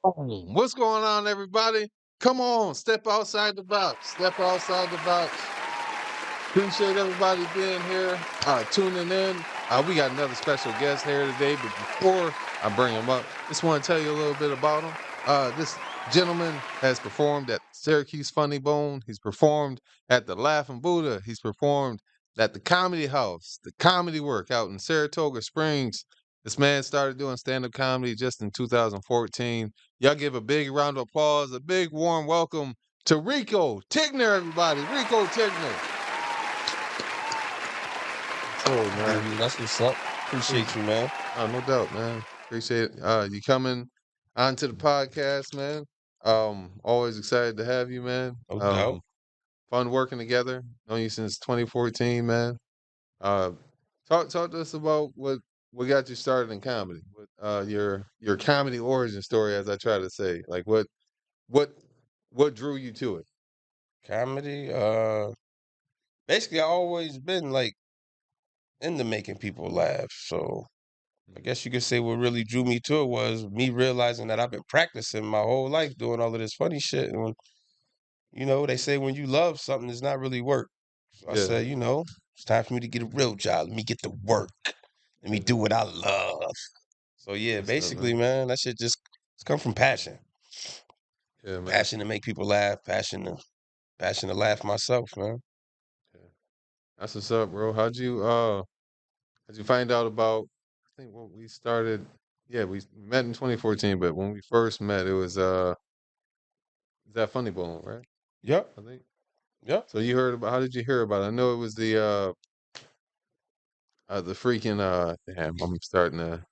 What's going on, everybody? Come on, step outside the box. Step outside the box. Appreciate everybody being here, tuning in. We got another special guest here today, but before I bring him up, just want to tell you a little bit about him. This gentleman has performed at Syracuse Funny Bone. He's performed at the Laughing Buddha. He's performed at the Comedy House, the Comedy Work out in Saratoga Springs. This man started doing stand-up comedy just in 2014. Y'all give a big round of applause, a big warm welcome to Rico Tigner, everybody. Rico Tigner. Oh, Man. man, that's what's up. Appreciate you, man. No doubt, man. Appreciate you coming onto the podcast, man. Always excited to have you, man. No doubt. Fun working together. Known you since 2014, man. Uh, talk to us about what got you started in comedy. Your comedy origin story, as I try to say. Like what what drew you to it? Comedy. Basically, I always been like into making people laugh. So I guess you could say what really drew me to it was me realizing that I've been practicing my whole life doing all of this funny shit. And when, they say when you love something, it's not really work. So I Yeah, said, it's time for me to get a real job. Let me get to work. Let me yeah. do what I love. So yeah, What's up, basically, man? man, that shit just it's come from passion. Yeah, man. Passion to make people laugh, passion to laugh myself, man. Yeah. That's what's up, bro. How'd you find out about? I think when we started, yeah, we met in 2014, but when we first met, it was that Funny Bone, right? Yep, I think. yep. So you heard about? How did you hear about it? I know it was the freaking damn. I'm starting to.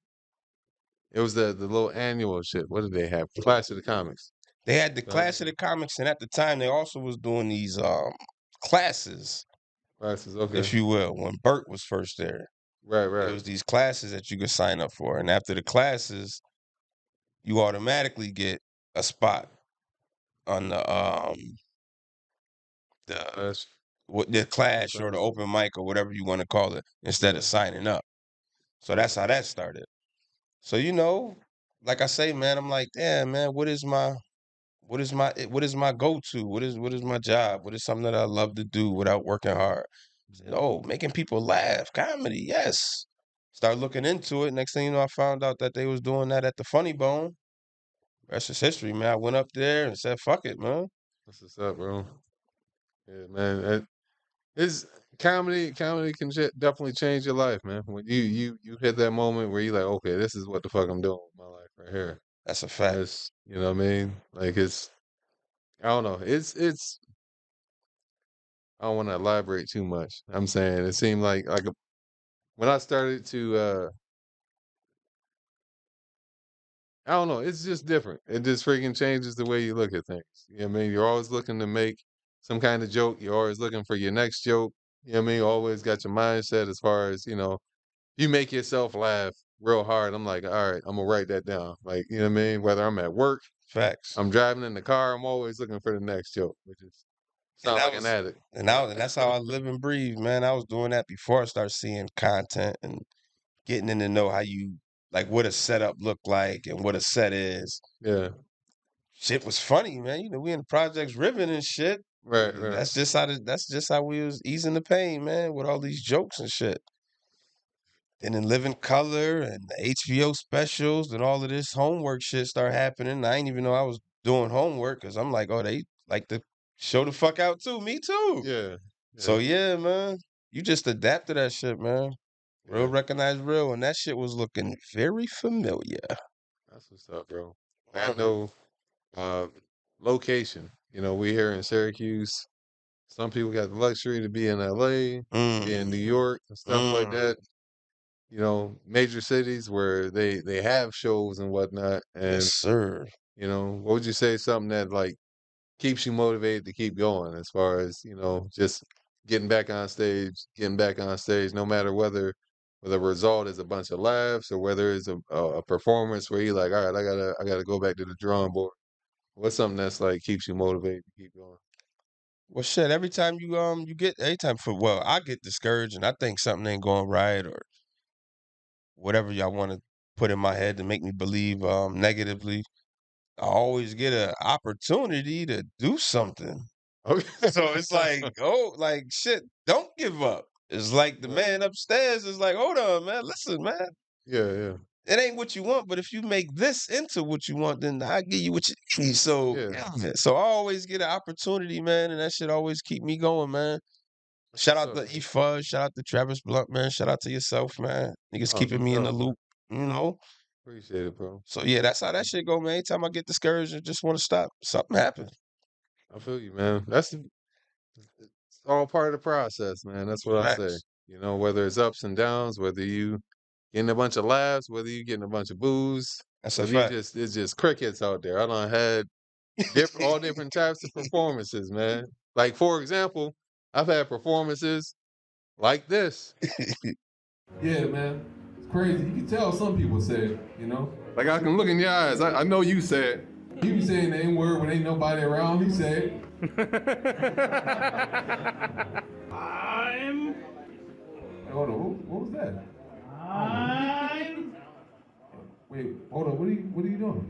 It was the little annual shit. What did they have? Clash of the Comics. They had the Clash, Clash of the Comics, and at the time they also was doing these classes, classes. Okay. if you will. When Bert was first there, Right, it right. was these classes that you could sign up for, and after the classes, you automatically get a spot on the Clash. what the The Clash or the classes. open mic or whatever you want to call it, instead Yeah. of signing up. So that's how that started. So like I say, man, I'm like, damn, man, what is my go-to? What is my job? What is something that I love to do without working hard? I said, Mhm. oh, making people laugh, comedy, yes. Start looking into it. Next thing you know, I found out that they was doing that at the Funny Bone. Rest is history, man. I went up there and said, fuck it, man. That's what's up, bro. Yeah, man. It's comedy can definitely change your life, man. When you hit that moment where you're like, okay, this is what the fuck I'm doing with my life right here. That's a fact. That's you know what I mean? Like it's I don't know. It's I don't want to elaborate too much. I'm saying it seemed when I started to I don't know, it's just different. It just freaking changes the way you look at things. You know what I mean? You're always looking to make some kind of joke. You're always looking for your next joke. You know what I mean? You always got your mindset as far as, you make yourself laugh real hard. I'm like, all right, I'm gonna write that down. Like, you know what I mean? Whether I'm at work, Facts. I'm driving in the car, I'm always looking for the next joke, which is And sound that like an was addict. and that's how I live and breathe, man. I was doing that before I started seeing content and getting in to know how you like what a setup look like and what a set is. Yeah. Shit was funny, man. We in the projects ribbon and shit. Right, right. That's just how we was easing the pain, man, with all these jokes and shit. And then Living Color and the HBO specials and all of this homework shit start happening. I didn't even know I was doing homework because I'm like, oh, they like to show the fuck out too. Me too. Yeah. So Yeah. yeah, man. You just adapt to that shit, man. Real Yeah. recognize real, and that shit was looking very familiar. That's what's up, bro. I know uh location. We here in Syracuse. Some people got the luxury to be in LA, be in New Mm, York and stuff like mm. that. Major cities where they have shows and whatnot. Yes, And sir. what would you say something that like keeps you motivated to keep going as far as, just getting back on stage, no matter whether the result is a bunch of laughs or whether it's a performance where you're like, all right, I gotta go back to the drawing board. What's something that's like keeps you motivated to keep going? Well, shit. Every time for well, I get discouraged and I think something ain't going right or whatever y'all want to put in my head to make me believe negatively. I always get an opportunity to do something. Okay. So it's like, oh, like shit, don't give up. It's like the Right. man upstairs is like, hold on, man, listen, man. Yeah, yeah, It ain't what you want, but if you make this into what you want, then I give you what you need. So yeah. yeah, man. So I always get an opportunity, man, and that shit always keep me going, man. That's Shout what's out up, to man. E Fuzz, shout out to Travis Blunt, man. Shout out to yourself, man. Niggas Oh, no keeping me in the doubt, man. loop, you know. Appreciate it, bro. So yeah, that's how that shit go, man. Anytime I get discouraged and just want to stop, something happens. I feel you, man. It's all part of the process, man. That's what I say. Facts. You know, whether it's ups and downs, whether you getting a bunch of laughs, whether you getting a bunch of boos, That's a whether you fact. just it's just crickets out there. I done had all different types of performances, man. Like for example, I've had performances like this. Yeah, man. It's crazy. You can tell some people said, you know. Like I can look in your eyes. I know you said. He be saying the N-word when ain't nobody around. He said. I'm. Hold on, what was that? I'm. Wait, hold on. What are you doing?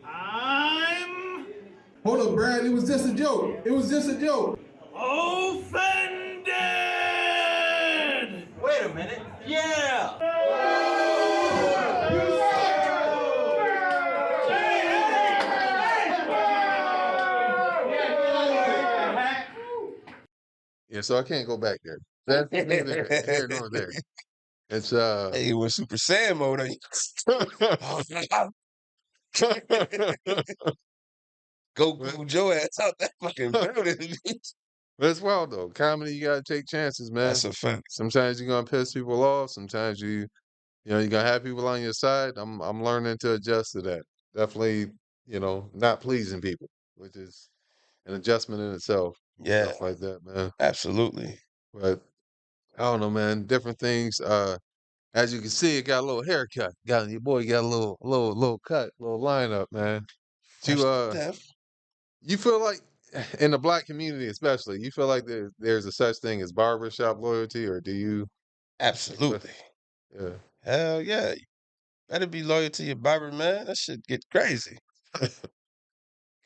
I'm Hold up, Brad. It was just a joke. It was just a joke. offended. Wait a minute. Yeah. Yeah, so I can't go back there. That's neither here nor there. It's Hey, with Super Saiyan mode, Goku Joe ass out that fucking building. But it's wild though. Comedy, you gotta take chances, man. That's a fact. Sometimes you're gonna piss people off. Sometimes you're gonna have people on your side. I'm learning to adjust to that. Definitely, not pleasing people, which is an adjustment in itself. Yeah, Stuff like that, man. absolutely. But I don't know, man. Different things. As you can see, it got a little haircut. Your boy got a little cut, little lineup, man. Fresh You to death. you feel like in the black community especially, you feel like there's a such thing as barbershop loyalty, or do you expect? Absolutely. Yeah. Hell yeah. You better be loyal to your barber, man. That shit get crazy.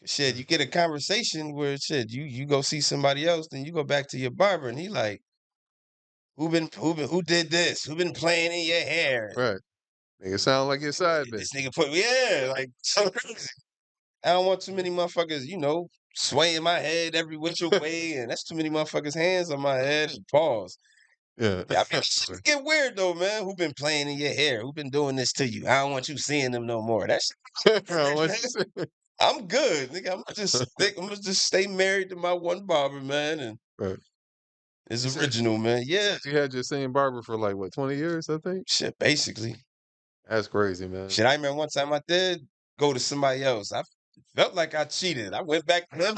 Shit, you get a conversation where shit, you go see somebody else, then you go back to your barber and he like, who did this? Who been playing in your hair? Right. Nigga sound like your side bitch. This nigga put like shit crazy. I don't want too many motherfuckers, swaying my head every which way, and that's too many motherfuckers' hands on my head. Pause. Yeah. I mean, shit get weird though, man. Who been playing in your hair? Who been doing this to you? I don't want you seeing them no more. That's What you say? I'm good, nigga. I'm gonna just stay married to my one barber, man, and Right. it's You said original, man. you Yeah, said you had your same barber for like what, 20 years, I think? shit, basically. That's crazy, man. Shit, I remember one time I did go to somebody else. I felt like I cheated. I went back to them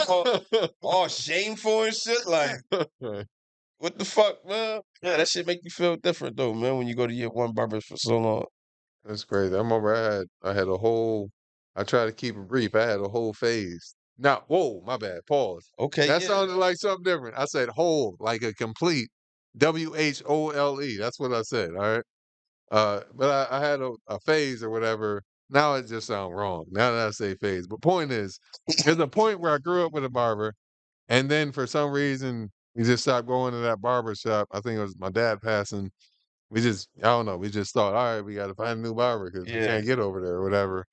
all shameful and shit. Like, Right. what the fuck, man? Yeah, that shit make you feel different though, man, when you go to your one barber for so long. That's crazy. I remember I had a whole I try to keep it brief. I had a whole phase. Now, whoa, my bad. Pause. Okay, That yeah. sounded like something different. I said whole, like a complete WHOLE. That's what I said. All right. But I had a phase or whatever. Now it just sounds wrong. Now that I say phase. But point is, there's a point where I grew up with a barber, and then for some reason we just stopped going to that barber shop. I think it was my dad passing. I don't know. We just thought, all right, we got to find a new barber because we Yeah. can't get over there or whatever.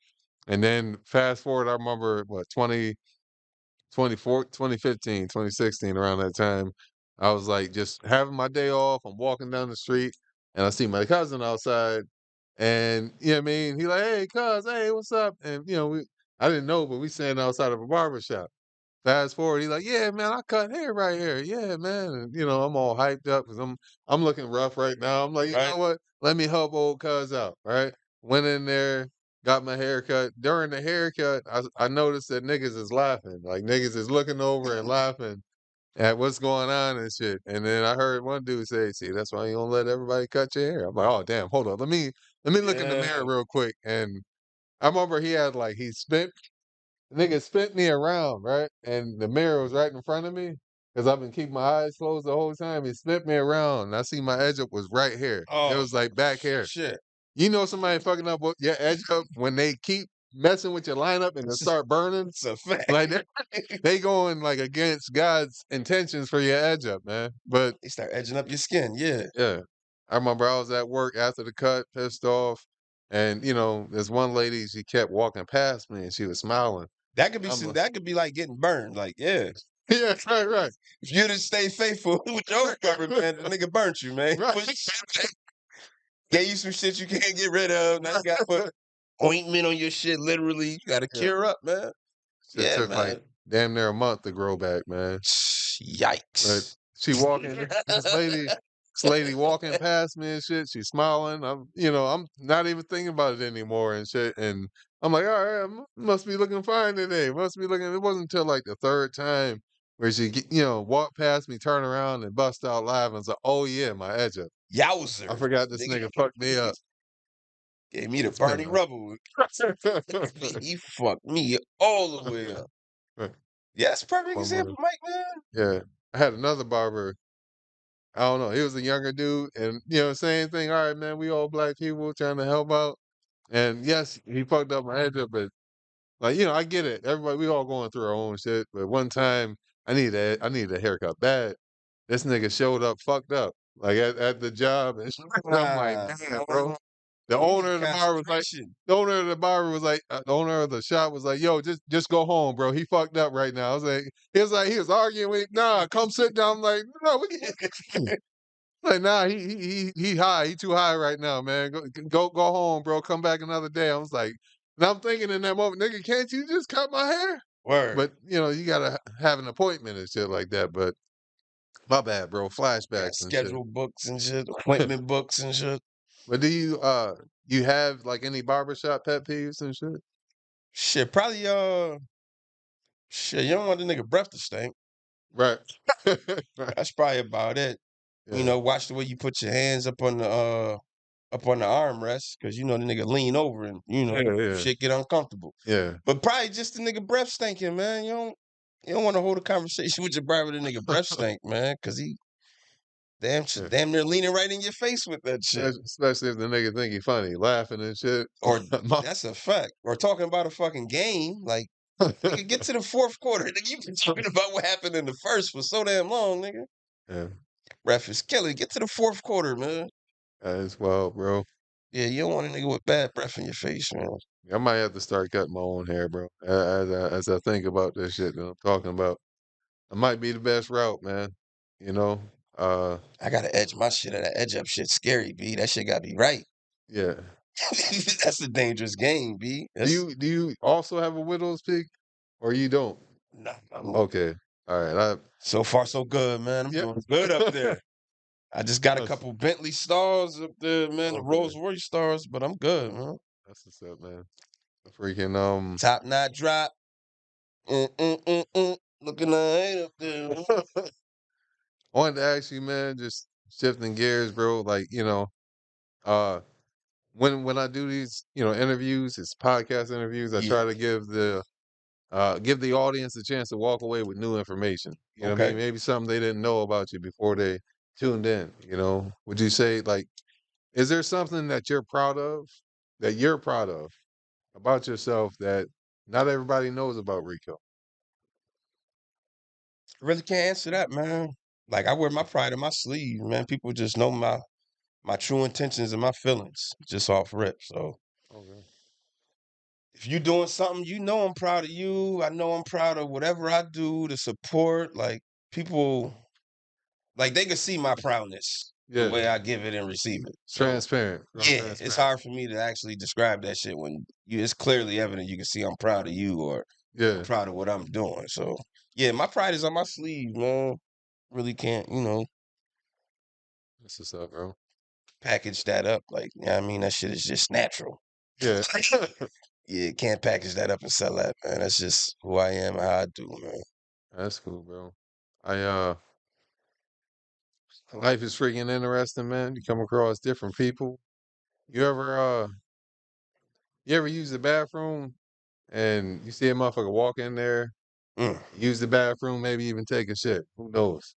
And then fast forward, I remember what 2015, 2016, around that time, I was like just having my day off. I'm walking down the street and I see my cousin outside, and you know what I mean? He like, hey, cuz, hey, what's up? And I didn't know, but we standing outside of a barber shop. Fast forward, he's like, yeah, man, I cut hair right here. Yeah, man. And I'm all hyped up because I'm looking rough right now. I'm like, you Right? know what? Let me help old cuz out. Right. Went in there, got my haircut. During the haircut, I noticed that niggas is laughing. Like niggas is looking over and laughing at what's going on and shit. And then I heard one dude say, see, that's why you don't let everybody cut your hair. I'm like, oh damn, hold on. Let me look in the mirror Yeah. real quick. And I remember he spent the nigga spent me around, right? And the mirror was right in front of me because I've been keeping my eyes closed the whole time. He spent me around, and I see my edge up was right here. It Oh was like back here. shit. You know somebody fucking up with your edge up when they keep messing with your lineup and it start burning, It's a fact. like they going like against God's intentions for your edge up, man. But They start edging up your skin. Yeah. yeah, I remember I was at work after the cut, pissed off, and you know, there's one lady, she kept walking past me and she was smiling. That could be I'm like, that could be like getting burned. Like, yeah. yeah, right, If you didn't stay faithful with your cover, man, the nigga burnt you, man. right. Gave you some shit you can't get rid of. Now you gotta put ointment on your shit, literally. You gotta Yeah. cure up, man. Shit Yeah, took like man. damn near a month to grow back, man. But Yikes. she walking, this lady walking past me and shit. She's smiling. I'm not even thinking about it anymore and shit. And I'm like, all right, must be looking fine today. Must be looking. It wasn't until like the third time where she, walked past me, turn around and bust out laughing. I was like, oh yeah, my edge up. Yowzer. I forgot this nigga fucked me up. Gave me the It's been Barney Rubble. He fucked me all the way up. Yeah, that's a perfect example, Mike, man. Yeah. I had another barber. I don't know. He was a younger dude, and same thing. All right, man. We all black people trying to help out. And yes, he fucked up my edge up, but like I get it. Everybody, we all going through our own shit. But one time, I needed a haircut bad. This nigga showed up fucked up, like at the job, and I'm like, damn, bro. The You need owner of the barber was like, concentration. the owner of the shop was like, yo, just go home, bro. He fucked up right now. I was like, he was arguing with, nah, come sit down. I'm like, no, we can't. Like, nah, he high. He too high right now, man. Go home, bro. Come back another day. I was like, and I'm thinking in that moment, nigga, can't you just cut my hair? Word. But you gotta have an appointment and shit like that. But my bad, bro. Got Flashbacks and shit. schedule books and shit, appointment books and shit. But do you have like any barbershop pet peeves and shit? Shit, probably shit, you don't want the nigga breath to stink. Right. Right. That's probably about it. You Yeah. know, watch the way you put your hands up on the armrest, because the nigga lean over and Yeah. shit get uncomfortable. Yeah. But probably just the nigga breath stinking, man. You don't want to hold a conversation with your barber, the nigga breath stink, man, because he Yeah. damn near leaning right in your face with that shit. Especially if the nigga think he funny, laughing and shit. Or that's a fact. Or talking about a fucking game, like nigga, get to the fourth quarter. Nigga, you been talking about what happened in the first for so damn long, nigga. Yeah. Ref is killing. Get to the fourth quarter, man. That's wild, bro. Yeah, you don't want a nigga with bad breath in your face, man. I might have to start cutting my own hair, bro. As I think about this shit that I'm talking about, it might be the best route, man. You know, I gotta edge my shit. That edge up shit scary, B. That shit gotta be right. yeah. That's a dangerous game, B. Do you also have a widow's peak, or you don't? Nah, Okay, all right. so far so good, man. I'm Yep. doing good up there. I just got a That's- couple Bentley stars up there, man. The Okay. Rolls Royce stars, but I'm good, man. That's what's up, man. Freaking Top knot drop. Looking like up there. I wanted to ask you, man, just shifting gears, bro. Like, uh, when I do these, interviews, it's podcast interviews. I Yeah. try to give the audience a chance to walk away with new information. You know what I mean? Okay. Maybe something they didn't know about you before they tuned in. Would you say like, is there something that you're proud of, about yourself that not everybody knows about Rico? Really can't answer that, man. Like I wear my pride in my sleeve, man. People just know my true intentions and my feelings just off rip. So Okay. if you doing something, I'm proud of you. I know I'm proud of whatever I do to support. Like people, like they can see my proudness the way Yeah. I give it and receive it. So Transparent. yeah, it's hard for me to actually describe that shit when it's clearly evident. You can see I'm proud of you or I'm Yeah. proud of what I'm doing. So yeah, my pride is on my sleeve, man. Really can't, That's what's up, bro. package that up. Like, I mean, that shit is just natural. Yeah. Yeah, can't package that up and sell that, man. That's just who I am and how I do, man. That's cool, bro. I life is freaking interesting, man. You come across different people. You ever use the bathroom and you see a motherfucker walk in there, Mm. use the bathroom, maybe even take a shit. Who knows?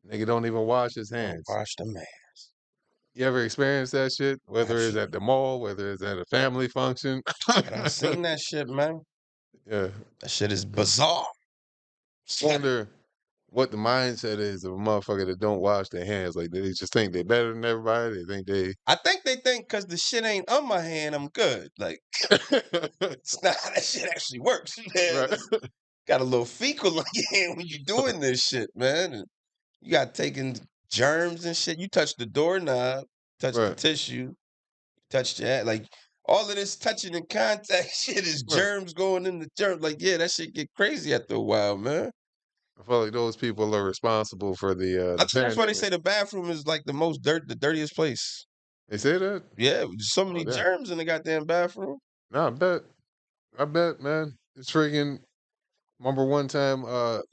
Nigga don't even wash his Don't hands. wash the man. You ever experienced that shit? Whether it's at Absolutely. the mall, whether it's at a family function. I done seen that shit, man. Yeah. That shit is bizarre. Wonder what the mindset is of a motherfucker that don't wash their hands. Like, they just think they're better than everybody. They think they. I think they think because the shit ain't on my hand, I'm good. Like, it's not how that shit actually works, man. Right. Got a little fecal on your hand when you're doing this shit, man. And you got taking germs and shit. You touch the doorknob, touch the Right. tissue, touch that. Like, all of this touching and contact shit is Right. germs going in the germs. Like, yeah, that shit get crazy after a while, man. I feel like those people are responsible for I the think that's why they pandemic. say the bathroom is like the dirtiest place. They say that? Yeah, so Oh, many yeah. germs in the goddamn bathroom. No, I bet, man. It's freaking. Remember one time,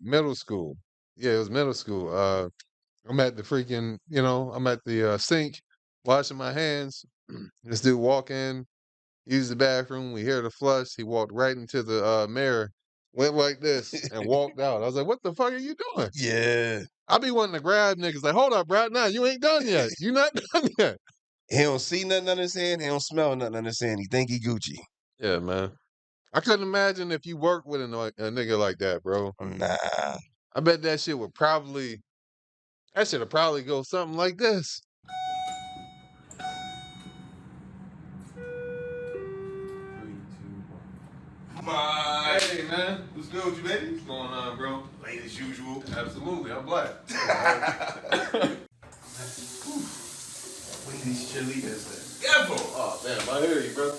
middle school. Yeah, it was middle school. I'm at the freaking, I'm at the sink, washing my hands. This dude walk in, use the bathroom. We hear the flush. He walked right into the mirror, went like this, and walked out. I was like, "What the fuck are you doing?" Yeah. I be wanting to grab niggas like, "Hold up, bro, nah, you ain't done yet. You not done yet." He don't see nothing on his hand. He don't smell nothing on his hand. He think he Gucci. Yeah, man. I couldn't imagine if you worked with a nigga like that, bro. Nah. I bet that shit would probably, that should have probably go something like this. Hey, man. What's good with you, baby? What's going on, bro? Late as usual. Absolutely, I'm black. We these cheerleaders together. Oh, damn, I hear you, bro.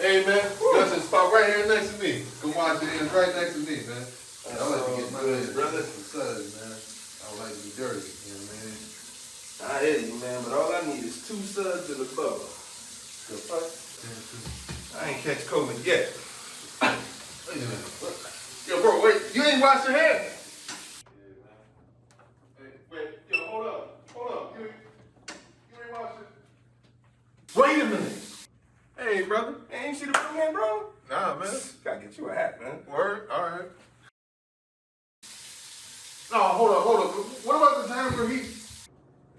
Hey, man, got this spot right here next to me. Come watch it. It's right next to me, man. I like to get my good, brother. suds, man. I don't like to be dirty, you know what I mean? I hear you, man, but all I need is 2 suds and a bubble. The fuck? I ain't catch COVID yet. Wait a minute. What? Yo, bro, wait. You ain't washed your hands. Hey, wait. Yo, hold up. Hold up. You ain't washed it. Wait a minute. Hey, brother. Hey, ain't see the blue man, bro? Nah, man. Gotta get you a hat, man. Word? All right. No, hold up. What about the time where he...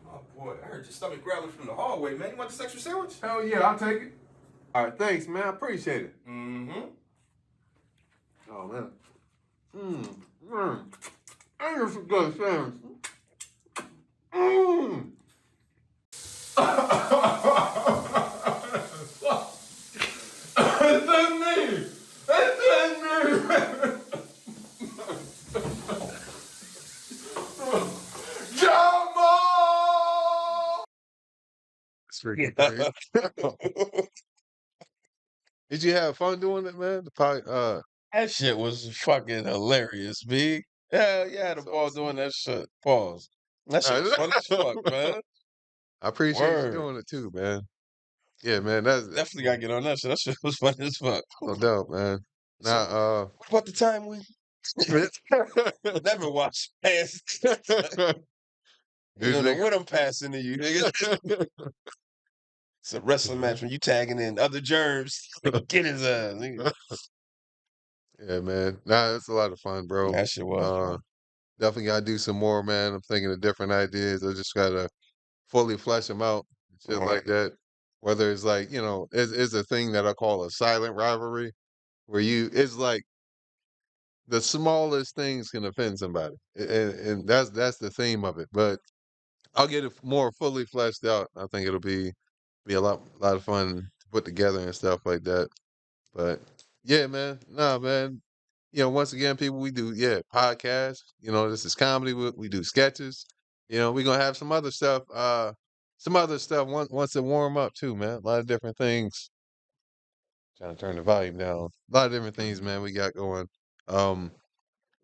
Oh, boy, I heard your stomach growling from the hallway, man. You want the sexual sandwich? Hell yeah, I'll take it. All right, thanks, man. I appreciate it. Mm-hmm. Oh, man. I hear some good sounds. That's me. Jamal! It's freaking crazy. Did you have fun doing it, man? That shit was fucking hilarious, B. Hell yeah, the That's ball awesome. doing that shit. Pause. That shit was funny as fuck, man. I appreciate you Word. doing it too, man. Yeah, man. That's Definitely gotta get on that shit. That shit was funny as fuck. no doubt, man. So, Now, what about the time we never watched pass? You this don't know nigga. what I'm passing to you, nigga. It's a wrestling match when you tagging in other germs. Get his ass, nigga. Yeah, man. Nah, it's a lot of fun, bro. That shit was Uh, fun. definitely gotta do some more, man. I'm thinking of different ideas. I just gotta fully flesh them out, and shit like Right. that. Whether it's like, it's a thing that I call a silent rivalry, where it's like the smallest things can offend somebody, and that's the theme of it. But I'll get it more fully fleshed out. I think it'll be a lot of fun to put together and stuff like that. But yeah, man, nah, man. Once again, people, we do podcasts. This is comedy. We do sketches. We're gonna have some other stuff once it warm up too, man. A lot of different things. Trying to turn the volume down. A lot of different things, man. We got going. Um,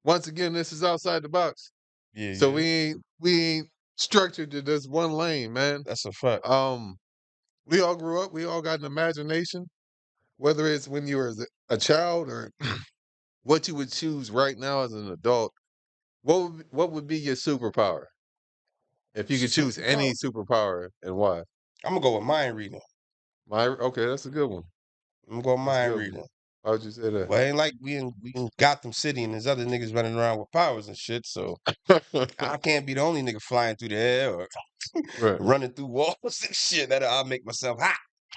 Once again, this is outside the box. Yeah, So yeah. we ain't structured to this one lane, man. That's a fact. We all grew up. We all got an imagination. Whether it's when you were a child or what you would choose right now as an adult, what would be your superpower if you could choose Superpower. any superpower and why? I'm gonna go with mind reading. Okay, that's a good one. I'm gonna go with That's a mind good one. reading. Why would you say that? Well, it ain't like we in Gotham City and there's other niggas running around with powers and shit. So I can't be the only nigga flying through the air or Right, running through walls and shit. That I'll make myself hot.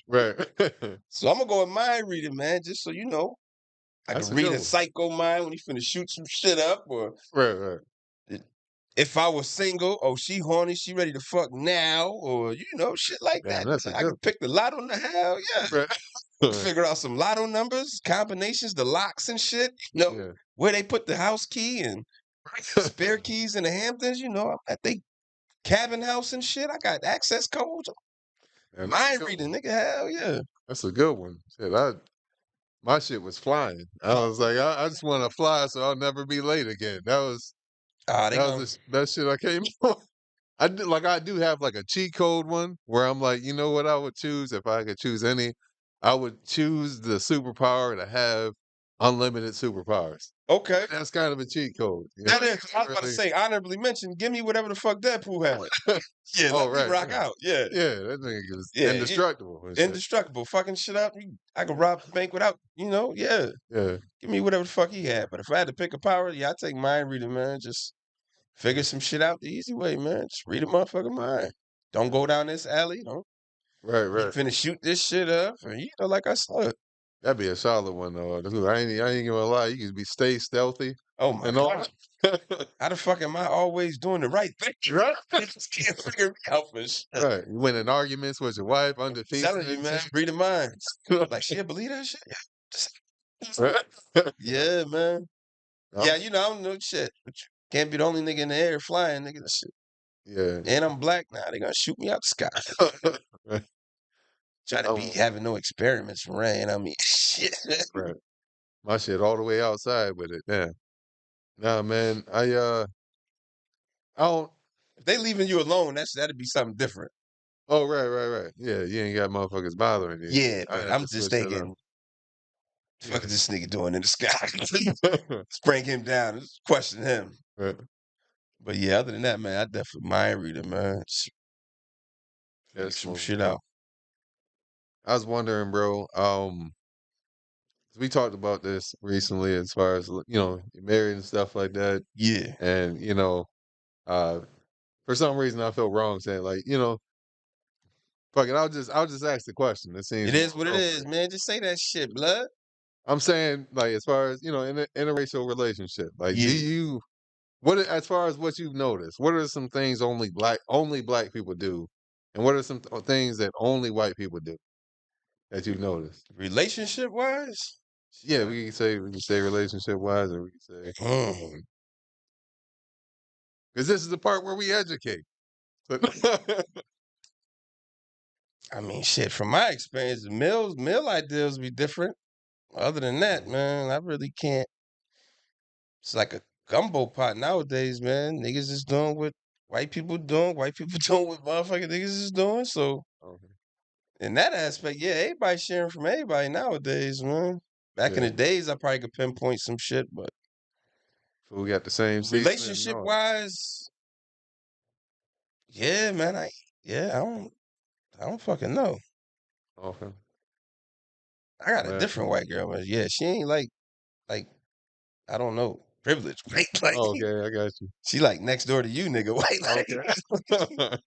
right. So I'm gonna go with mind reading, man, just so you know. I can That's a read good a one. psycho mind when he finna shoot some shit up, or Right, right. if I was single, oh, she horny, she ready to fuck now, or you know, shit like Damn, that. that's a I good can pick the lotto in the hell, yeah. one. Right. Figure out some lotto numbers, combinations, the locks and shit. You know, Yeah. where they put the house key and spare keys in the Hamptons. You know, at they cabin house and shit. I got access codes. And that's a Mind good one. reading, nigga. Hell yeah. That's a good one. Shit, my shit was flying. I was like, I just want to fly so I'll never be late again. Ah, they That was gonna the best shit I came on. I do have like a cheat code one where I'm like, you know what I would choose if I could choose any? I would choose the superpower to have unlimited superpowers. okay. That's kind of a cheat code. You know? That is. I was about to Really? say honorably mentioned. Give me whatever the fuck Deadpool had. Yeah, Oh, let me right, rock right. out. Yeah, Yeah, that nigga is yeah. indestructible and shit. Indestructible. Fucking shit up. I could rob the bank without. You know. Yeah. Yeah, Give me whatever the fuck he had. But if I had to pick a power, yeah, I take mind reading, man. Just figure yeah. some shit out the easy way, man. Just read a motherfucking mind. Don't go down this alley. Don't Right, you right. finna shoot this shit up. And you know, like I said. That'd be a solid one though. Dude, I ain't gonna lie. You could stay stealthy Oh my and all. god. How the fuck am I always doing the right thing? Right, I just can't figure me out for shit. right. You win in arguments with your wife, undefeated Telling you, and man. shit. Reading minds. Like she'll believe that shit. Yeah. Right? Yeah, man. I'm, Yeah, you know, I don't know shit. But you can't be the only nigga in the air flying, nigga. That shit. yeah. And I'm black now. They gonna shoot me out the sky. Right. Try to be Um, having no experiments from rain. I mean, shit. right. My shit all the way outside with it. Damn. Nah, man. I don't. If they leaving you alone, that'd be something different. Oh, right, right, right. Yeah, you ain't got motherfuckers bothering you. Yeah, I but have I'm to just switch that up. thinking, fuck is this nigga doing in the sky? Yeah. Let's bring him down. Let's question him. Right. But yeah, other than that, man, I definitely mind reader, man. Just figure That's some smooth, shit bro. out. I was wondering, bro. We talked about this recently as far as you're married and stuff like that, Yeah. and uh, for some reason I feel wrong saying like, fuck it. I'll just ask the question. It It seems more is what it is, appropriate. man. Just say that shit, blood. I'm saying like as far as in a interracial relationship, like do Yeah. you as far as what you've noticed, what are some things only black people do, and what are some things that only white people do that you've noticed? Relationship wise? Yeah, we can say relationship wise, or we can say Hmm. because this is the part where we educate. So, I mean, shit, from my experience, the meal ideals be different. Other than that, man, I really can't. It's like a gumbo pot nowadays, man. Niggas is doing what white people doing, white people doing what motherfucking niggas is doing. So okay. in that aspect, yeah, everybody sharing from everybody nowadays, man. Back in Yeah, the days, I probably could pinpoint some shit, but so we got the same seasoning and relationship all. wise, yeah, man, I don't fucking know. Okay, I got a man. different white girl, but yeah, she ain't like I don't know, privileged white. Like Okay, I got you. she like next door to you, nigga. White, Okay. like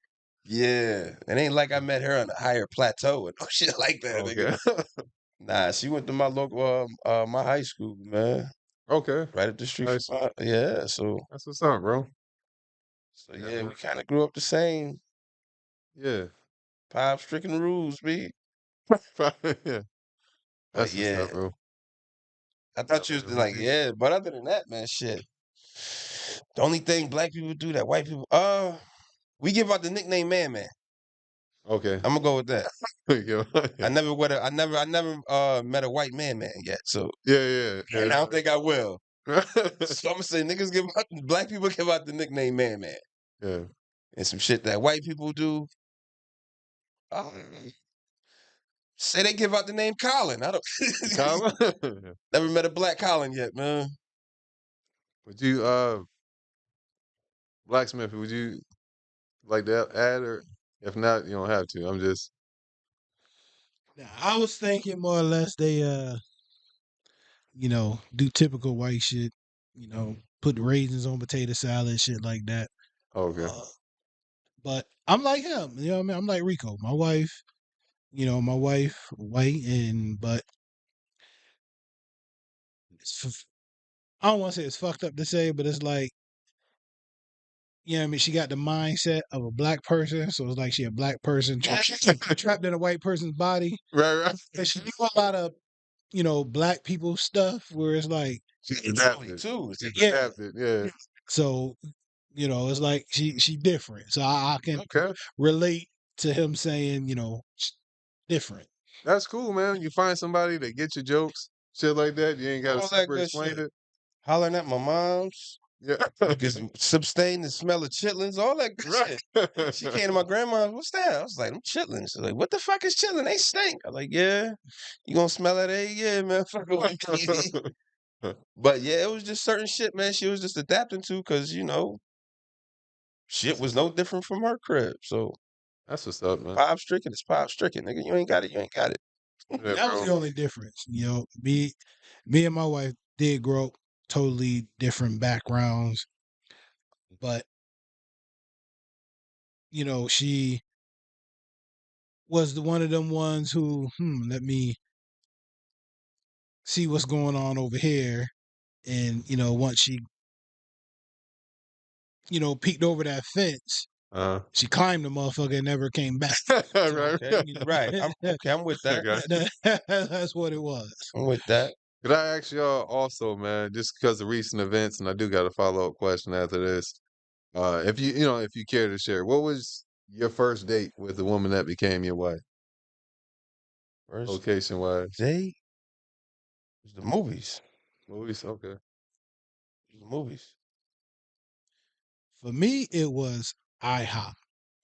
yeah. It ain't like I met her on a higher plateau and no shit like that, nigga. Okay. Nah, she went to my local my high school, man. Okay. Right up the street from Nice. yeah, so That's what's up, bro. Yeah, yeah, man. we kinda grew up the same. Yeah. Pop stricken rules, B. Yeah. But That's what's yeah, up, bro. I Yeah, thought you was man. We like, do. yeah, but other than that, man, shit. The only thing black people do that white people we give out the nickname Man Man. Okay. I'm gonna go with that. Yeah, I yeah, never met a white man yet, so yeah, and I yeah. don't think I will. Yeah. So I'm gonna say niggas give out black people give out the nickname Man Man. Yeah. And some shit that white people do. Um, say they give out the name Colin. I don't Colin? never met a black Colin yet, man. Would you blacksmith, would you like that add, or if not, you don't have to. I'm just Now, I was thinking more or less they do typical white shit. Put raisins on potato salad, shit like that. Okay. But I'm like him. You know what I mean? I'm like Rico. My wife, white, but I don't want to say it's fucked up to say, but it's like, she got the mindset of a black person. So it's like she a black person trapped in a white person's body. Right. And she do a lot of, black people stuff where it's like, She's adapted. yeah. Yeah. So, it's like she different. So I can relate to him saying, different. That's cool, man. You find somebody that gets your jokes, shit like that. You ain't got to All that super good explain shit. it. Hollering at my mom's. Yeah. You can sustain the smell of chitlins, all that good shit. She came to my grandma's, what's that? I was like, them chitlins. She's like, what the fuck is chitlin? They stink. I'm like, yeah. You gonna smell that? Hey, yeah, man. Fuck with me. But yeah, it was just certain shit, man. She was just adapting to because, shit was no different from her crib. So That's what's up, man. pop stricken is pop stricken, nigga. You ain't got it. You ain't got it. Yeah, That was the only difference. Me and my wife did grow up totally different backgrounds, but she was one of them ones who, let me see what's going on over here. And, once she, peeked over that fence, she climbed the motherfucker and never came back. So, Right. I'm with that. That's what it was. I'm with that. Could I ask y'all also, man, just because of recent events, and I do got a follow-up question after this. If if you care to share, what was your first date with the woman that became your wife? First Location-wise. date was the movies. Movies? Okay. The movies. For me, it was IHOP.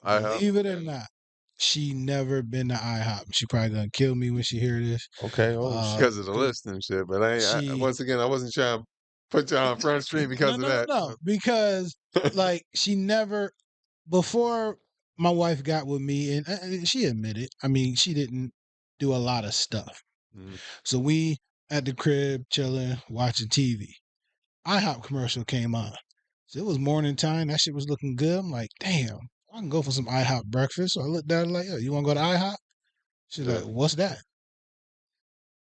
Believe it or not, she never been to IHOP. She probably gonna kill me when she hear this. Okay. Because of the list and shit. But once again, I wasn't trying to put you on Front Street because of that. No. Because like she never before my wife got with me, and she admitted. I mean, she didn't do a lot of stuff. Mhm. So we at the crib chilling, watching TV. IHOP commercial came on. So it was morning time. That shit was looking good. I'm like, damn, I can go for some IHOP breakfast. So I looked down like, yo, you want to go to IHOP? She's like, what's that?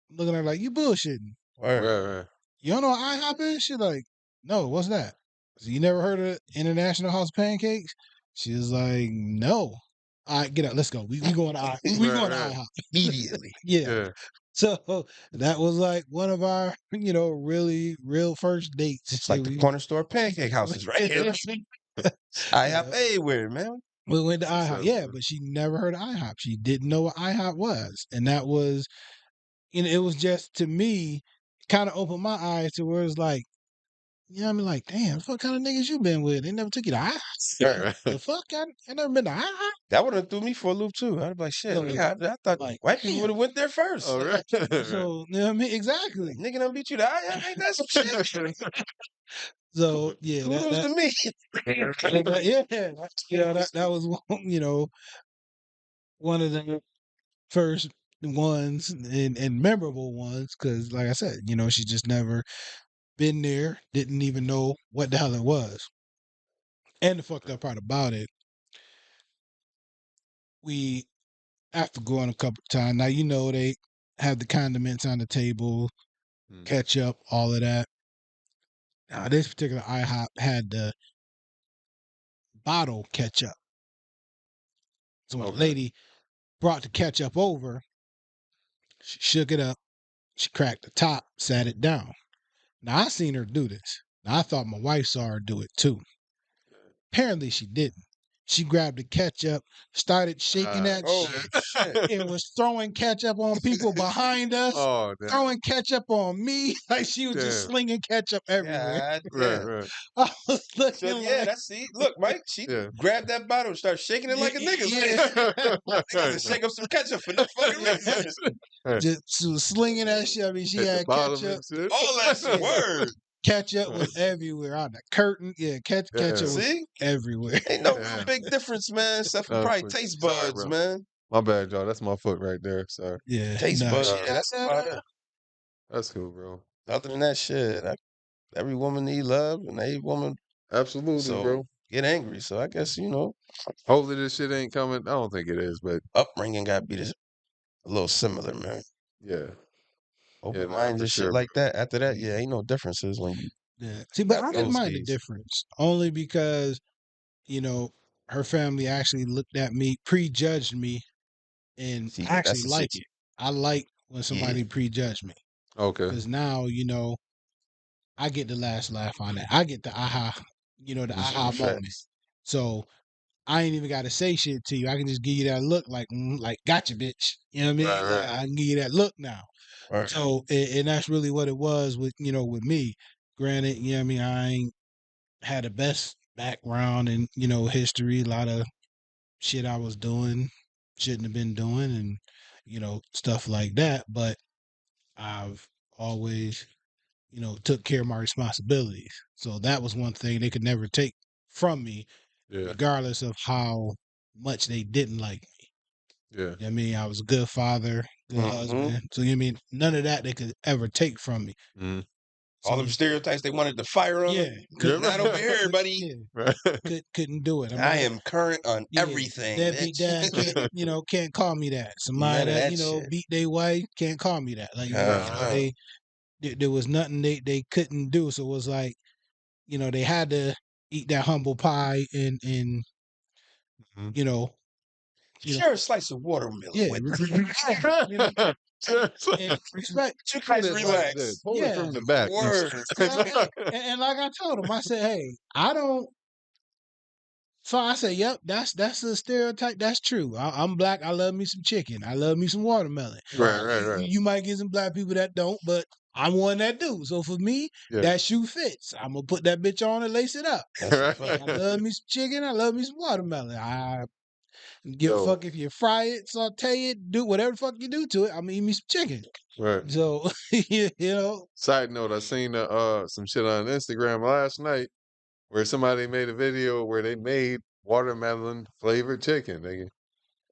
I'm looking at her like, you bullshitting. Right. You don't know what IHOP is? She's like, no, what's that? So you never heard of International House Pancakes? She was like, no. All right, get out. Let's go. We going to IHOP Immediately. yeah. So that was like one of our, really real first dates. It's like the corner store pancake houses right here. I have everywhere, man. We went to IHOP, but she never heard of IHOP. She didn't know what IHOP was, and that was, it was just to me, kind of opened my eyes to where it's like, I mean, like, damn, what kind of niggas you been with? They never took you to IHOP. The fuck, I never been to IHOP. That would have threw me for a loop too. I'd be like, shit, I thought white people would have went there first. Oh, right. So, you know what I mean? Exactly. Nigga done beat you to IHOP, ain't that some shit? So yeah, kudos to me. That was one of the first ones and memorable ones because, like I said, she just never been there, didn't even know what the hell it was. And the fucked up part about it, we after going a couple times. Now they have the condiments on the table, ketchup, all of that. Now this particular IHOP had the bottle ketchup. So when the lady brought the ketchup over, she shook it up, she cracked the top, sat it down. Now I seen her do this. Now I thought my wife saw her do it too. Apparently she didn't. She grabbed the ketchup, started shaking that shit. It was throwing ketchup on people behind us, throwing ketchup on me. Like she was just slinging ketchup everywhere. Right. I was looking look, Mike, she grabbed that bottle and started shaking it like a nigga. Niggas shake up some ketchup for no fucking reason. Just was slinging that shit. I mean, she had ketchup. All that shit. Word. Ketchup was everywhere on the curtain. Yeah, ketchup was everywhere. Ain't no big difference, man. Except for probably taste buds, man. My bad, y'all. That's my foot right there. Sorry. Yeah, taste buds. Yeah, that's about it. That's cool, bro. Other than that shit, every woman need love and every woman Absolutely, so bro. get angry. So I guess, Hopefully this shit ain't coming. I don't think it is, but upbringing got to be a little similar, man. yeah. Yeah, Open nah, minds for and shit sure, bro. like that. After that, yeah, ain't no differences when you Yeah. See, but got I didn't those mind the kids. difference only because, you know, her family actually looked at me, prejudged me, and See, I actually that's the shit. like it. I like when somebody prejudge me Okay. because now, I get the last laugh on it. I get the aha, the aha moment. Facts. So I ain't even got to say shit to you. I can just give you that look like, gotcha, bitch. You know what I mean? Right, right. I can give you that look now. Right. So, and that's really what it was with me. Granted, you know what I mean? I ain't had the best background and, history, a lot of shit I was doing, shouldn't have been doing, and, stuff like that. But I've always, took care of my responsibilities. So that was one thing they could never take from me, Yeah. regardless of how much they didn't like me. Yeah. You know what I mean, I was a good father, good Mhm. husband. So you know what I mean, none of that they could ever take from me. Mm. All them stereotypes they wanted to fire on Yeah, them. couldn't, Not over here, buddy. yeah, Right. couldn't do it. I am current on Yeah, everything, deadbeat dad bitch. can't call me that. Somebody None of that that shit. beat their wife can't call me that. Like Uh-huh. there was nothing they couldn't do. So it was like they had to eat that humble pie and Mhm. you know Share a slice of watermelon yeah, with you know and respect. you guys relax. Pull it Yeah, from the back. Word. and like I told him, I said, hey, I don't. So I said, "Yep, that's a stereotype. That's true. I'm black. I love me some chicken. I love me some watermelon. Right, right, right. You might get some black people that don't, but I'm one that do. So for me, Yeah. that shoe fits. I'm gonna put that bitch on and lace it up. That's a Right. fact. I love me some chicken. I love me some watermelon. I give a Yo. fuck if you fry it, saute it, do whatever the fuck you do to it. I'm gonna eat me some chicken. Right. So Side note, I seen some shit on Instagram last night where somebody made a video where they made watermelon flavored chicken, nigga.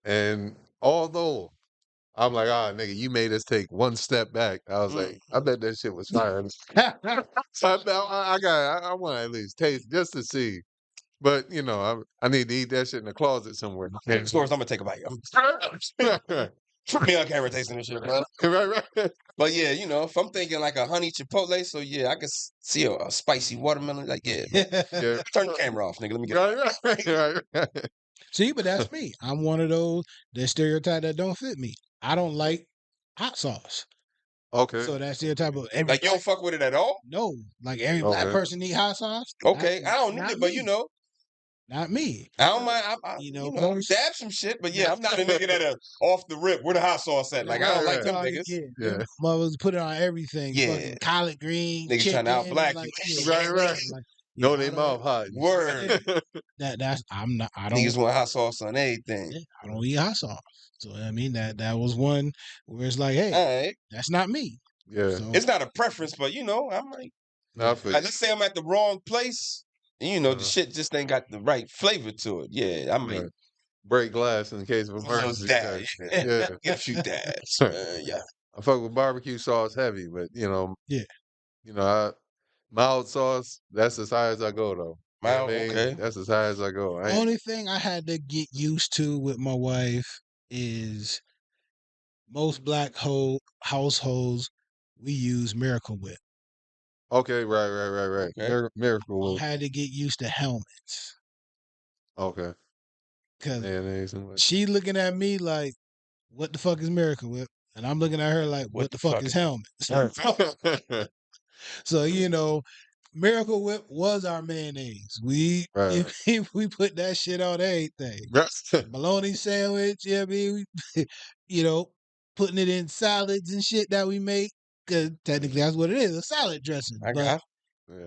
And although I'm like, ah, nigga, you made us take one step back. I was like, I bet that shit was fire. So I want to at least taste just to see. But I need to eat that shit in the closet somewhere. Of course, I'm gonna take a bite, yo. Put me on camera tasting this shit, bro. Right, right. But yeah, if I'm thinking like a honey chipotle, so yeah, I can see a spicy watermelon. Like, yeah, man. Yeah. Turn the camera off, nigga. Let me get Right. See, but that's me. I'm one of those that stereotype that don't fit me. I don't like hot sauce. Okay. So that stereotype of every like you don't fuck with it at all. no, like every black Okay. person need hot sauce. Okay, I don't need not it, but me. Not me. I don't mind. Dab some shit, but yeah, I'm not a nigga that off the rip. Where the hot sauce at? Like I don't like them niggas. Yeah. Mothers put it on everything. Yeah. Fucking collard green, Niggas chicken. trying to out-black like, you. Right, right. Like, No, I they don't- mouth hot. Word. That's I'm not. I don't. Niggas want hot sauce on everything. Yeah, I don't eat hot sauce. So I mean that was one where it's like, hey, All right. that's not me. Yeah. So It's not a preference, but I'm like, Nah, I feel let's say I'm at the wrong place. And, the shit just ain't got the right flavor to it. Yeah, I might right. Break glass in case of emergency. dab. Yeah. Get a few dabs. Yeah. I fuck with barbecue sauce heavy, but yeah. Mild sauce, that's as high as I go though. You know what I mean? Okay. That's as high as I go. I ain't, Only thing I had to get used to with my wife is most black households we use Miracle Whip. okay, right. Okay. Miracle I Whip. had to get used to helmets Okay. because Mayonnaise and what? she looking at me like, "What the fuck is Miracle Whip?" And I'm looking at her like, "What the fuck is helmet?" So Miracle Whip was our mayonnaise. We Right. we put that shit on everything. That's- Bologna sandwich. Yeah, I mean, putting it in salads and shit that we make. Cause technically that's what it is, a salad dressing. I But got.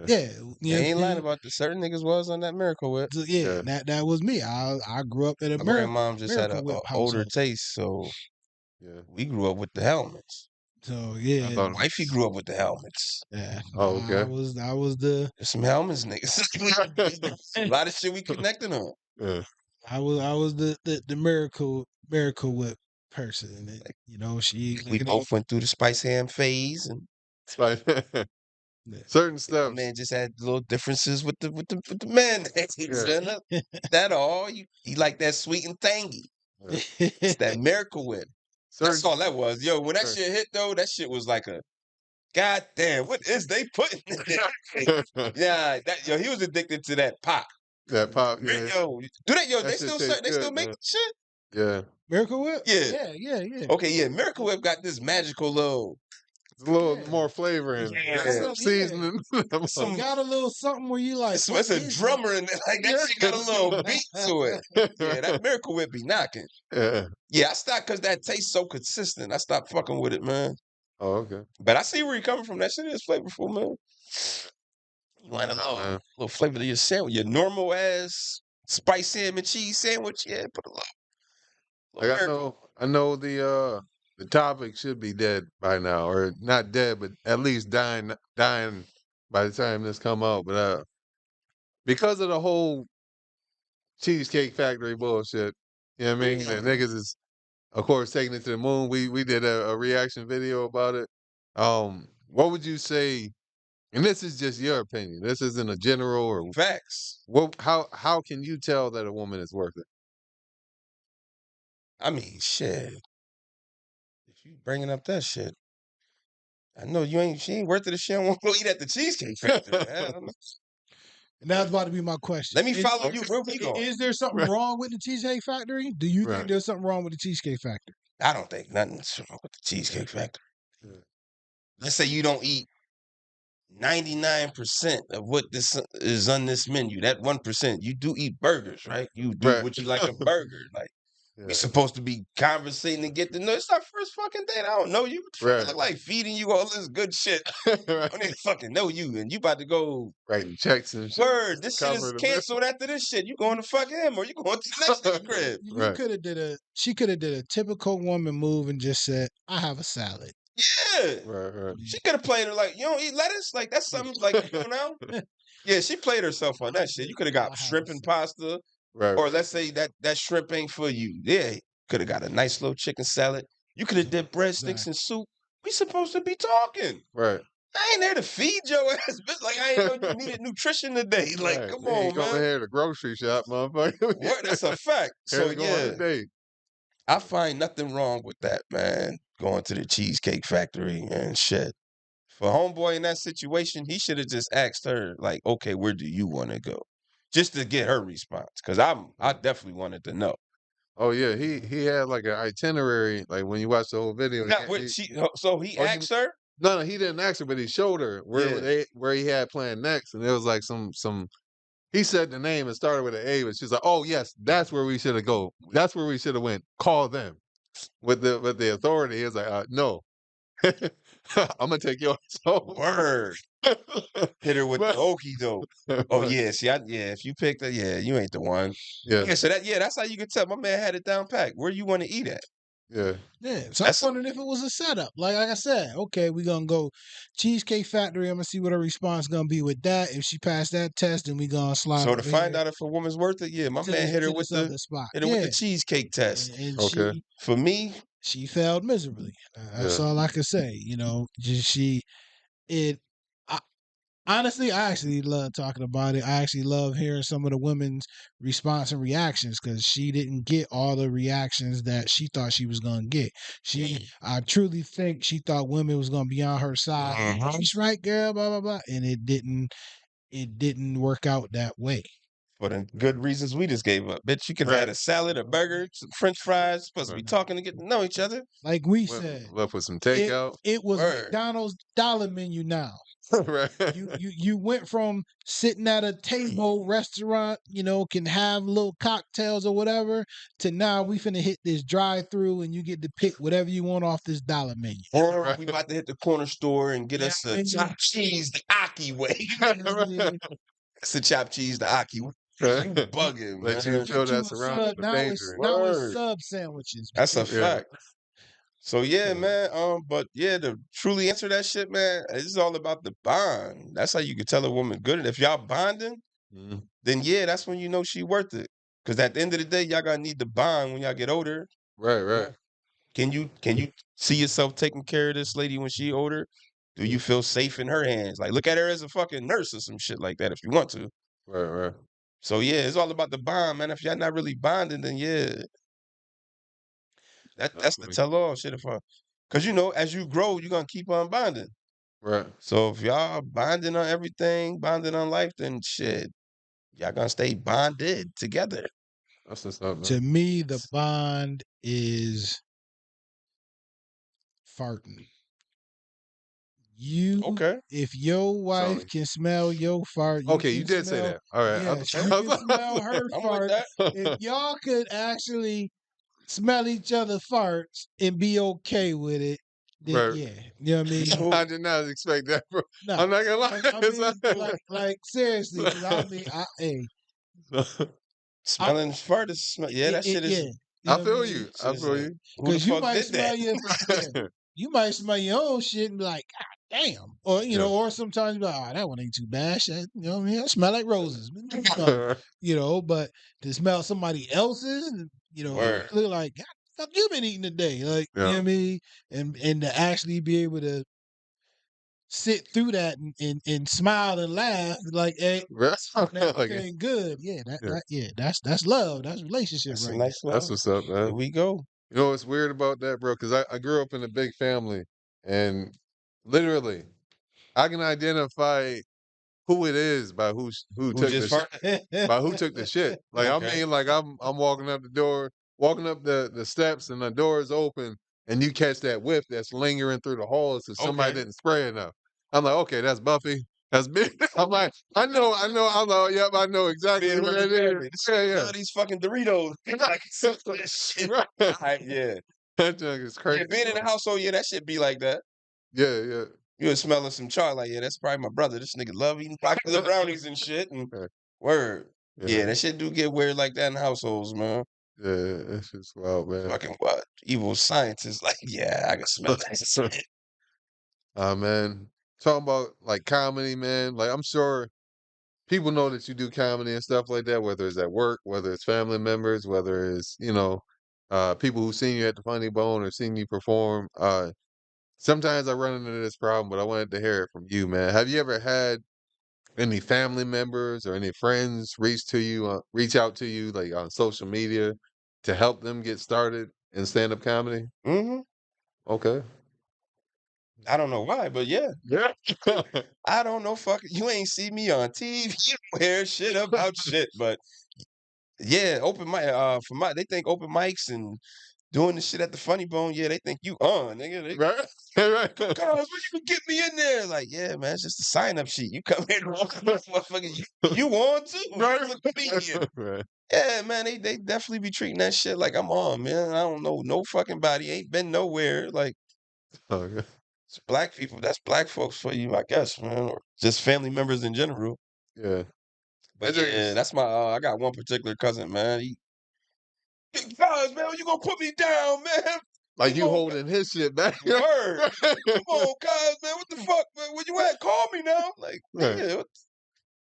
yeah. yeah, They ain't lying about this. Certain niggas was on that Miracle Whip. So, yeah, Yeah. that was me. I grew up in a My Miracle grandmom just had Miracle a Whip older household. taste, so Yeah. we grew up with the helmets. So yeah, I thought- Wifey grew up with the helmets. yeah. Oh, okay. I was the There's some helmets, niggas. A lot of shit we connected on. Yeah. I was the Miracle Whip person. And, she We both went through the spice ham phase, and It's like certain My steps. man just had little differences with the man. That all. He like that sweet and tangy. It's that miracle whip. That's Certain, all that was. Yo, when that Right. shit hit though, that shit was like a god damn. What is they putting in there? Yeah, he was addicted to that pop. that pop, yeah. Yo, do they? Yo, That shit tastes they still good, make man. the shit. Yeah. Miracle Whip? Yeah. Yeah. Okay, yeah. Miracle Whip got this magical little It's a little Yeah. more flavor in it. Yeah. There's some Yeah. seasoning. some. Got a little something where you like, It's a is drummer in there. Like that shit got a little beat to it. Yeah, that Miracle Whip be knocking. Yeah. Yeah, I stopped because that tastes so consistent. I stopped fucking with it, man. Oh, okay. But I see where you're coming from. That shit is flavorful, man. You want a man. little flavor to your sandwich. Your normal ass spiced ham and cheese sandwich. Yeah, put a little Like Miracle. I know the topic should be dead by now, or not dead, but at least dying by the time this come out. But because of the whole Cheesecake Factory bullshit, you know what I mean? And niggas is of course taking it to the moon. We did a reaction video about it. What would you say? And this is just your opinion. This isn't a general or Facts. how can you tell that a woman is worth it? I mean, shit. If you bringing up that shit, I know she ain't worth it if she don't want to go eat at the Cheesecake Factory. Man. And that's about to be my question. Let me follow you. Where we going? Is there something wrong with the Cheesecake Factory? Do you Right. think there's something wrong with the Cheesecake Factory? I don't think nothing's wrong with the Cheesecake Factory. Yeah. Let's say you don't eat 99% of what this is on this menu. That 1%, you do eat burgers, right? You do Right. what you like a burger. Like we Yeah. supposed to be conversating and get to know. It's our first fucking date. I don't know you. What the fuck Right. I look like feeding you all this good shit. I don't even fucking know you, and you about to go Writing checks and shit. word. This shit Cover is the bill. canceled after this shit. You going to fuck him or you going to the next nigga crib? You Right. could have she could have did a typical woman move and just said, I have a salad. Yeah. Right. She could have played it like, you don't eat lettuce? Like, that's something like, you know? Yeah, she played herself on that shit. You could have got shrimp and pasta, Right. or let's say that shrimp ain't for you. Yeah, could have got a nice little chicken salad. You could have did breadsticks and soup. We supposed to be talking. Right. I ain't there to feed your ass, bitch. Like, I ain't know you needed nutrition today. Like, Right. come We ain't on, going man. here to grocery shop, motherfucker. Word, that's a fact. Here So, to go on a yeah, date. I find nothing wrong with that, man. Going to the Cheesecake Factory and shit. For homeboy in that situation, he should have just asked her, like, okay, where do you want to go? Just to get her response. Cause I definitely wanted to know. Oh yeah, he had like an itinerary. Like when you watch the whole video, Not what so he Oh, asked her? no, he didn't ask her, but he showed her where he had planned next, and it was like some. He said the name and started with an A, but she's like, "Oh yes, that's where we should have go. That's where we should have went. Call them." With the authority, he was like, "No, I'm gonna take yours home." Word. Hit her with the okie doke. Oh yeah, see, if you picked her, yeah, you ain't the one. yeah, So that's how you can tell my man had it down packed. Where you want to eat at? yeah. Yeah, so I'm wondering if it was a setup. Like I said, okay, we're gonna go Cheesecake Factory. I'm gonna see what her response gonna be with that. If she passed that test, then we gonna slide. So to find out if a woman's worth it, yeah, my man hit her with the spot. with the cheesecake test. And Okay. For me, she failed miserably. That's all I can say. You know, just honestly, I actually love talking about it. I actually love hearing some of the women's response and reactions because she didn't get all the reactions that she thought she was going to get. I truly think she thought women was going to be on her side. She's right, girl, blah, blah, blah. And it didn't work out that way. For the good reasons we just gave up. Bitch, you could have had a salad, a burger, some French fries, supposed to be talking to get to know each other. Like we said. Left with some takeout. It was McDonald's dollar menu now. Right. You went from sitting at a table restaurant, you know, can have little cocktails or whatever, to now we finna hit this drive-through and you get to pick whatever you want off this dollar menu. Or we about to hit the corner store and get us a chopped cheese the Aki way. It's the chopped cheese the Aki way. Bugging, Let man. you feel that surrounded now it's sub sandwiches. That's a fact. So yeah, man. But yeah, to truly answer that shit, man, it's all about the bond. That's how you can tell a woman good. And if y'all bonding, then yeah, that's when you know she worth it. Because at the end of the day, y'all gonna need the bond when y'all get older. Right. Can you see yourself taking care of this lady when she older? Do you feel safe in her hands? Like, look at her as a fucking nurse or some shit like that if you want to. Right. So yeah, it's all about the bond, man. If y'all not really bonding, then yeah, that's the tell all shit. Cause you know, as you grow, you're gonna keep on bonding. Right. So if y'all bonding on everything, bonding on life, then shit, y'all gonna stay bonded together. That's what's up, To man. me, the bond is farting. Okay. If your wife Sorry. can smell your fart, you Okay, you can did say smell. that. All right. Yes, you can smell her I'm with fart. that. If y'all could actually smell each other farts and be okay with it, then Right. yeah, you know what I mean. So I did not expect that, bro. No, I'm not gonna lie. I mean, like seriously, because I mean, hey, I, smelling fart is yeah, that shit yeah, is you I know what I feel mean. you. shit I is feel you. who the Because you fuck might did that? smell yeah, you might smell your own shit and be like, God damn, or Yeah. or sometimes you be like, oh, that one ain't too bad. Shit, you know what I mean? I smell like roses, you know. But to smell somebody else's, Word. look like, God, the fuck you been eating today? Like, you know Yeah. what I mean? And to actually be able to sit through that and smile and laugh, like, hey, That's like it. everything good. Yeah, Yeah. that's love. That's relationship That's a right nice That's love. what's up, Here man. we go. You know what's weird about that, bro? Because I grew up in a big family, and literally, I can identify who it is by who Who took just the shit. there. By who took the shit. Like I Okay. mean, like I'm walking up the door, walking up the steps, and the door is open, and you catch that whiff that's lingering through the halls, so somebody Okay. didn't spray enough. I'm like, okay, that's Buffy. That's big. I'm like, I know. Yep, I know exactly Being who around that the family. is. This Yeah, smell these fucking Doritos. Like this shit. right. All right, yeah. That junk is Yeah, crazy. being in the household, yeah, that shit be like that. Yeah. You was smelling some char, like, yeah, that's probably my brother. This nigga love eating chocolate brownies and shit. And Yeah, word. Yeah, yeah, that shit do get weird like that in households, man. yeah. That's just wild, man. Fucking what? Evil scientists, like, yeah, I can smell that shit. Man. Talking about like comedy, man. Like I'm sure people know that you do comedy and stuff like that, whether it's at work, whether it's family members, whether it's, people who seen you at the Funny Bone or seen you perform. Sometimes I run into this problem, but I wanted to hear it from you, man. Have you ever had any family members or any friends reach out to you like on social media to help them get started in stand-up comedy? Hmm. Okay. I don't know why, but yeah. Yeah. I don't know, fuck. You ain't see me on TV. You don't hear shit about shit, but yeah, open mic. They think open mics and doing the shit at the Funny Bone. Yeah, they think you on, nigga. They, Right? Right. cuz, when you can get me in there? Like, yeah, man, it's just a sign up sheet. You come here, motherfucker. You on too? Right. You're a comedian. Right. Yeah, man, they definitely be treating that shit like I'm on, man. I don't know no fucking body. Ain't been nowhere. Like, Okay. it's black people. That's black folks for you, I guess, man. Or just family members in general. Yeah. That But joke yeah, is that's my. I got one particular cousin, man. Guys, man, you gonna put me down, man? like Come you on, holding his shit back. word. Come Right. on, guys, man. What the fuck, man? Where you at? Call me now. Like, Right. nigga, what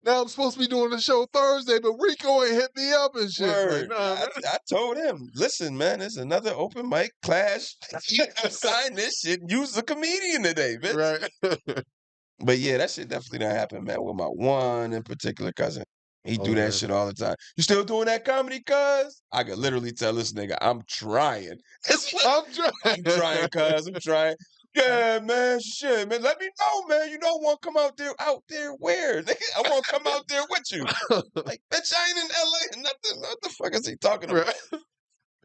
Now I'm supposed to be doing the show Thursday, but Rico ain't hit me up and the shit. Like, word? nah, man. I told him, listen, man, there's another open mic clash. You sign this shit. Use a comedian today, bitch. Right. But yeah, that shit definitely done happened, man, with my one in particular cousin. He do that Okay. shit all the time. You still doing that comedy, cuz? I could literally tell this nigga, I'm trying. It's like, I'm trying. I'm trying, cuz. I'm trying. Yeah, man, shit, man. Let me know, man. You don't want to come out there where? Nigga, I want to come out there with you. Like, bitch, I ain't in LA and nothing. What the fuck is he talking about? Right.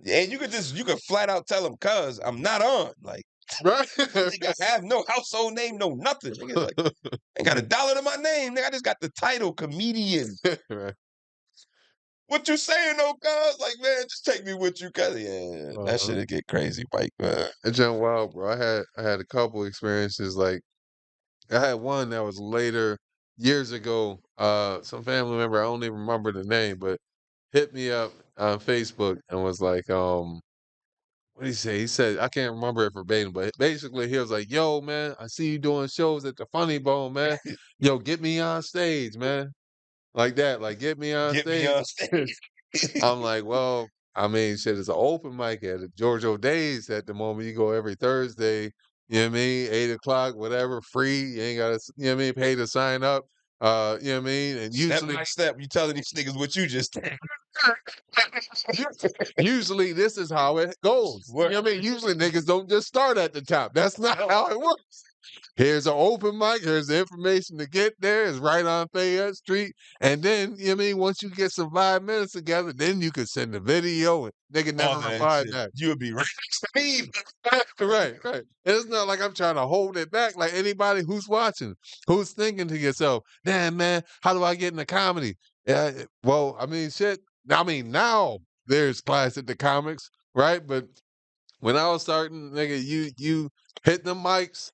And you could flat out tell him, cuz, I'm not on. Like, Right. nigga, I have no household name, no nothing. Nigga's like, ain't got $1 to my name, nigga. I just got the title comedian. Right. What you saying, though, cuz? Like, man, just take me with you, cuz. Yeah, that Uh-huh. shit'll get crazy, Mike, man. It jumped wild, bro. I had a couple experiences. Like I had one that was later years ago. Some family member, I don't even remember the name, but hit me up on Facebook and was like, what did he say? He said, I can't remember it verbatim, but basically he was like, yo, man, I see you doing shows at the Funny Bone, man. Yo, get me on stage, man. Like that, like get me on Get me stage. on stage. I'm like, well, I mean, shit, it's an open mic at Giorgio Days at the moment. You go every Thursday. You know what I mean? 8 o'clock, whatever, free. You ain't got to, you know what I mean? Pay to sign up. You know what I mean? And Step usually, by step, you telling these niggas what you just did. usually this is how it goes. You know what I mean? Usually niggas don't just start at the top. That's not how it works. Here's an open mic. Here's the information to get there. It's right on Fayette Street. And then, you know what I mean? Once you get some 5 minutes together, then you can send a video and nigga All never that replied shit. back. You would be right. Right. And it's not like I'm trying to hold it back. Like anybody who's watching, who's thinking to yourself, damn, man, how do I get into comedy? Well, I mean, shit. I mean, now there's class at the comics, right? But when I was starting, nigga, you hit them mics,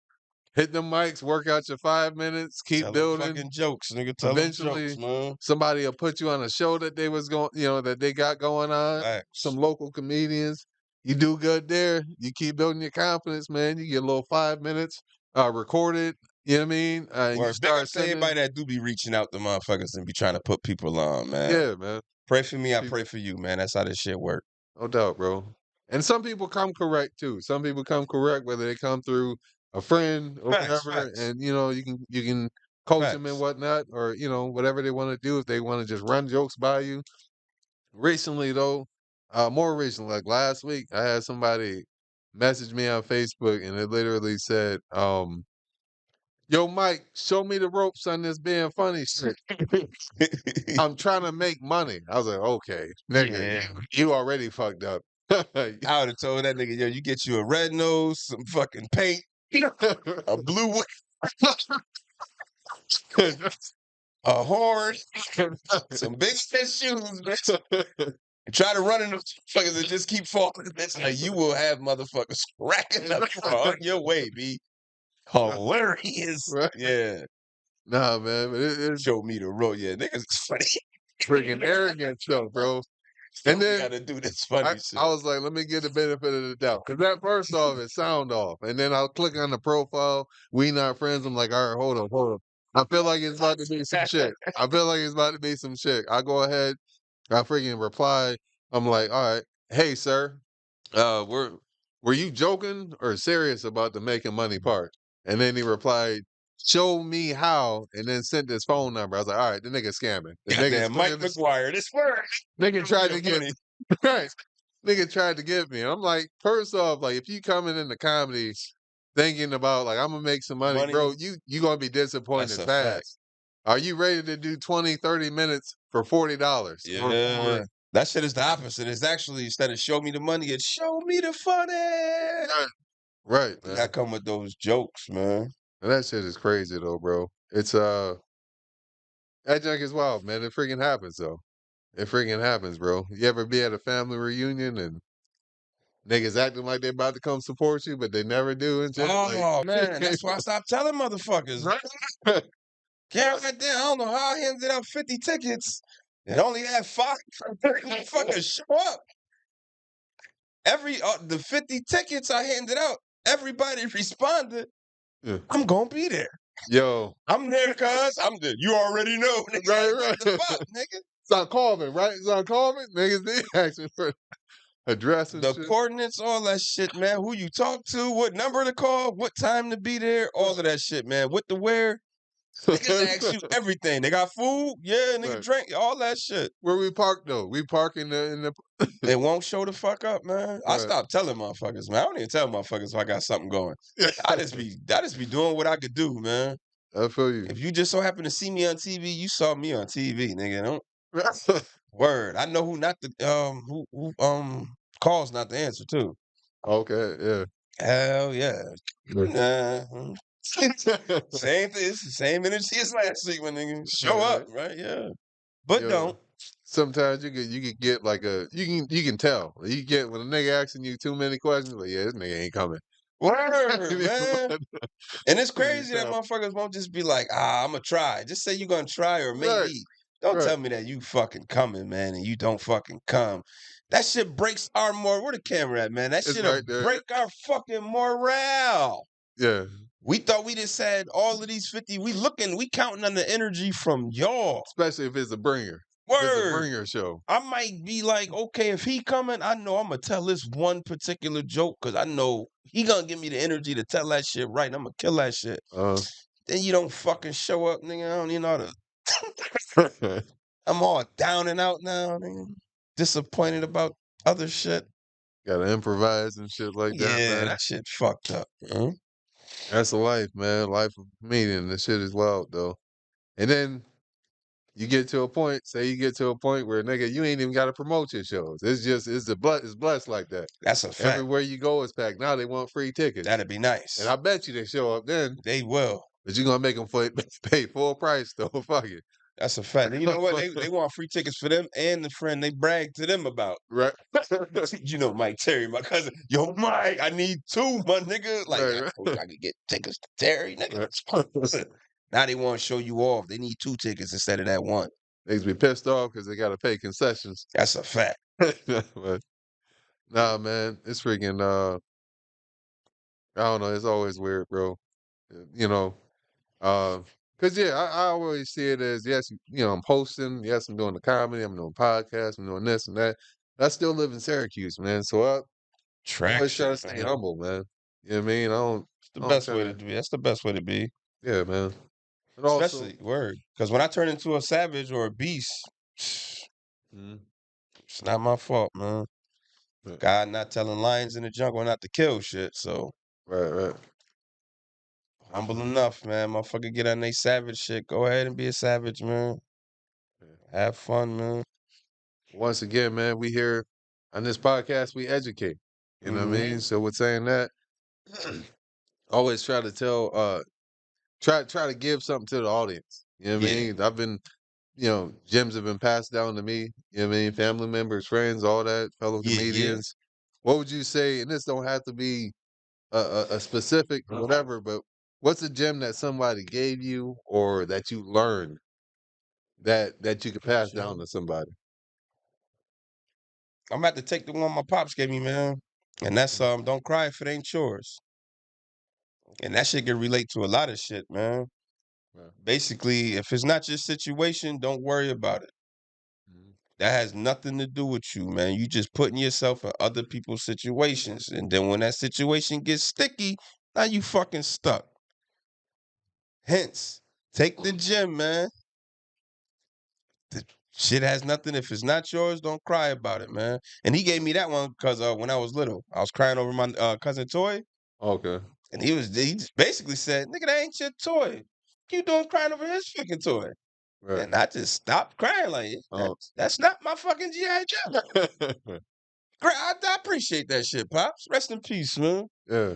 work out your 5 minutes, keep Tell them building. fucking jokes, nigga. Tell them Eventually, jokes, man. somebody will put you on a show that they was going, that they got going on. Facts. Some local comedians. You do good there. You keep building your confidence, man. You get a little 5 minutes recorded. You know what I mean? And you Or big start up to everybody that do be reaching out to motherfuckers and be trying to put people on, man. Yeah, man. Pray for me, I People- pray for you, man. That's how this shit work. No doubt, bro. And some people come correct too. Some people come correct whether they come through a friend or Facts, whatever, facts. and you can coach them and Facts. whatnot, or whatever they want to do. If they want to just run jokes by you. Recently though, more recently, like last week, I had somebody message me on Facebook, and it literally said, "Yo, Mike, show me the ropes on this being funny shit. I'm trying to make money." I was like, "Okay, nigga, Yeah. you already fucked up." I would have told that nigga, yo, you get you a red nose, some fucking paint, a blue wig, a horn, some big ass shoes, bitch. And try to run in those motherfuckers and just keep falling. Bitch, like you will have motherfuckers cracking up on your way, B. Hilarious. Right. Yeah. Nah, man, but it's Show me the road. Yeah, niggas is funny. freaking arrogant stuff, bro. And And then gotta do this funny I shit. was like, let me get the benefit of the doubt. Because that first off, it sound off. And then I'll click on the profile. We not friends. I'm like, all right, hold up. I feel like it's about to be some shit. I feel like it's about to be some shit. I go ahead. I freaking reply. I'm like, all right, hey, sir. Were you joking or serious about the making money part? And then he replied, show me how, and then sent his phone number. I was like, all right, the nigga scamming. The nigga's Goddamn, Mike clearly- McGuire, this work. Nigga tried to get Funny. right. Nigga tried to get me. I'm like, first off, like if you coming into comedy thinking about like I'm gonna make some money, Money. bro, you gonna be disappointed That's a fast. fact. Are you ready to do 20, 30 minutes for $40? Yeah. That shit is the opposite. It's actually instead of show me the money, it's show me the funny. Right, You man. gotta come with those jokes, man. And that shit is crazy though, bro. It's that junk is wild, man. It freaking happens though. It freaking happens, bro. You ever be at a family reunion and niggas acting like they about to come support you, but they never do and shit? Oh man, that's why I stopped telling motherfuckers. Right. Yeah, right there. I don't know how I handed out 50 tickets and only had 5 motherfuckers show up. The 50 tickets I handed out, everybody responded. Yeah. I'm gonna be there. Yo. I'm there, cuz I'm there. You already know, nigga. Right. The fuck, nigga. It's on Corbin, right? It's on Corbin. Niggas did asking for address and The shit. coordinates, all that shit, man. Who you talk to, what number to call, what time to be there, all of that shit, man. What to wear. Niggas ask you everything. They got food, yeah, nigga Right. drink, all that shit. Where we park though? We park in the They won't show the fuck up, man. I Right. stopped telling motherfuckers, man. I don't even tell motherfuckers if I got something going. I just be doing what I could do, man. I feel you. If you just so happen to see me on TV, you saw me on TV, nigga. Don't word. I know who not the who calls not to answer too. Okay, yeah. Hell yeah. Nah. Same thing. It's the same energy as last week when nigga show up, right? Yeah. But Yo, don't. Sometimes you can get like you can tell. You get when a nigga asking you too many questions, like, yeah, this nigga ain't coming. Word, man. And it's You can crazy that tell. motherfuckers won't just be like, I'm gonna try. Just say you're gonna try or maybe. Right. Don't Right. tell me that you fucking coming, man, and you don't fucking come. That shit breaks our morale. Where the camera at, man? That It's shit'll right there. break our fucking morale. Yeah. We thought we just had all of these 50. We counting on the energy from y'all. Especially if it's a bringer. It's a Word. bringer show. I might be like, okay, if he coming, I know I'm gonna tell this one particular joke because I know he gonna give me the energy to tell that shit right. And I'm gonna kill that shit. Then you don't fucking show up, nigga. I don't even know how to. I'm all down and out now, nigga. Disappointed about other shit. Gotta improvise and shit like that, Yeah, man. that shit fucked up, man. That's the life, man. Life of comedian. This shit is wild though. And then you get to a point, say you get to a point where nigga, you ain't even gotta promote your shows. It's just it's blessed like that. That's a fact. Everywhere you go is packed. Now they want free tickets. That'd be nice. And I bet you they show up then. They will. But you're gonna make them pay full price though. Fuck it. That's a fact. And you know what? They want free tickets for them and the friend they brag to them about. Right. You know, Mike Terry, my cousin. Yo, Mike, I need 2, my nigga. Like, Right, I right. told you I could get tickets to Terry, nigga. Right. Now they want to show you off. They need 2 tickets instead of that one. Niggas be pissed off because they gotta pay concessions. That's a fact. But nah, man, it's freaking I don't know, it's always weird, bro. You know, cause yeah, I always see it as yes, you know, I'm posting, yes, I'm doing the comedy, I'm doing podcasts, I'm doing this and that. I still live in Syracuse, man. So I always try to stay man. humble, man. You know what I mean? It's the best way to be. That's the best way to be. Yeah, man. And Especially word. Because when I turn into a savage or a beast, it's not my fault, man. God not telling lions in the jungle not to kill shit. So right. humble enough, man. Motherfucker get on they savage shit. Go ahead and be a savage, man. Have fun, man. Once again, man, we here on this podcast, we educate. You know what I mean? So with saying that, always try to tell try to give something to the audience. You know what I mean? I've been, you know, gems have been passed down to me, you know what I mean? Family members, friends, all that, fellow comedians. What would you say, and this don't have to be a specific whatever, but what's a gem that somebody gave you or that you learned that you could pass down to somebody? I'm about to take the one my pops gave me, man. And that's don't cry if it ain't yours. And that shit can relate to a lot of shit, man. Basically, if it's not your situation, don't worry about it. That has nothing to do with you, man. You just putting yourself in other people's situations. And then when that situation gets sticky, now you fucking stuck. Hence, take the gym, man. The shit has nothing. If it's not yours, don't cry about it, man. And he gave me that one because when I was little, I was crying over my cousin toy. Okay. And he just basically said, nigga, that ain't your toy. You doing crying over his fucking toy. Right. And I just stopped crying like, that's not my fucking G.I. Joe. I appreciate that shit, Pops. Rest in peace, man. Yeah.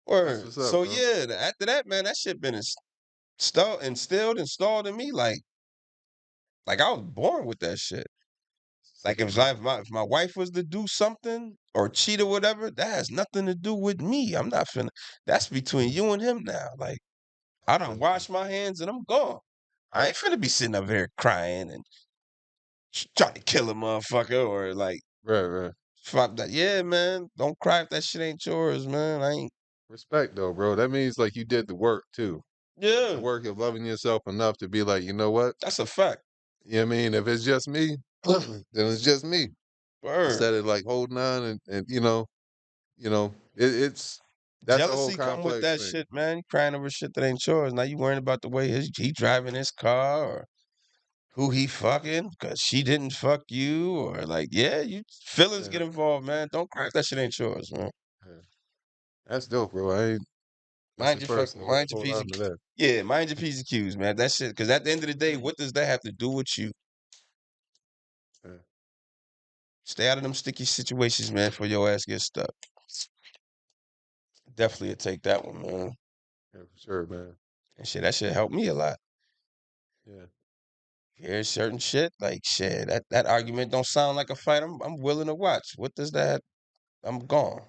Word. What's up, So, bro? yeah, after that, man, that shit been installed in me like I was born with that shit. Like if my wife was to do something or cheat or whatever, that has nothing to do with me. I'm not finna. That's between you and him now. Like I done washed my hands and I'm gone. I ain't finna be sitting up here crying and trying to kill a motherfucker or like Right. fuck that. Yeah, man. Don't cry if that shit ain't yours, man. I ain't. Respect though, bro. That means like you did the work too. Yeah. The work of loving yourself enough to be like, you know what? That's a fact. You know what I mean? If it's just me, then it's just me. Word. Instead of like holding on and you know, it's that's jealousy a whole come with complex that thing. shit, man. You crying over shit that ain't yours. Now you worrying about the way he driving his car or who he fucking because she didn't fuck you or like, yeah, you feelings get involved, man. Don't cry if that shit ain't yours, man. Yeah. That's dope, bro. I ain't Mind your fucking, mind your hold P's on and to Q's. that. Yeah, mind your P's and Q's, man. That shit, because at the end of the day, what does that have to do with you? Yeah. Stay out of them sticky situations, man, before your ass gets stuck. Definitely take that one, man. Yeah, for sure, man. And shit, that shit helped me a lot. Yeah. Here's certain shit, like shit, that argument don't sound like a fight. I'm willing to watch. What does that? I'm gone.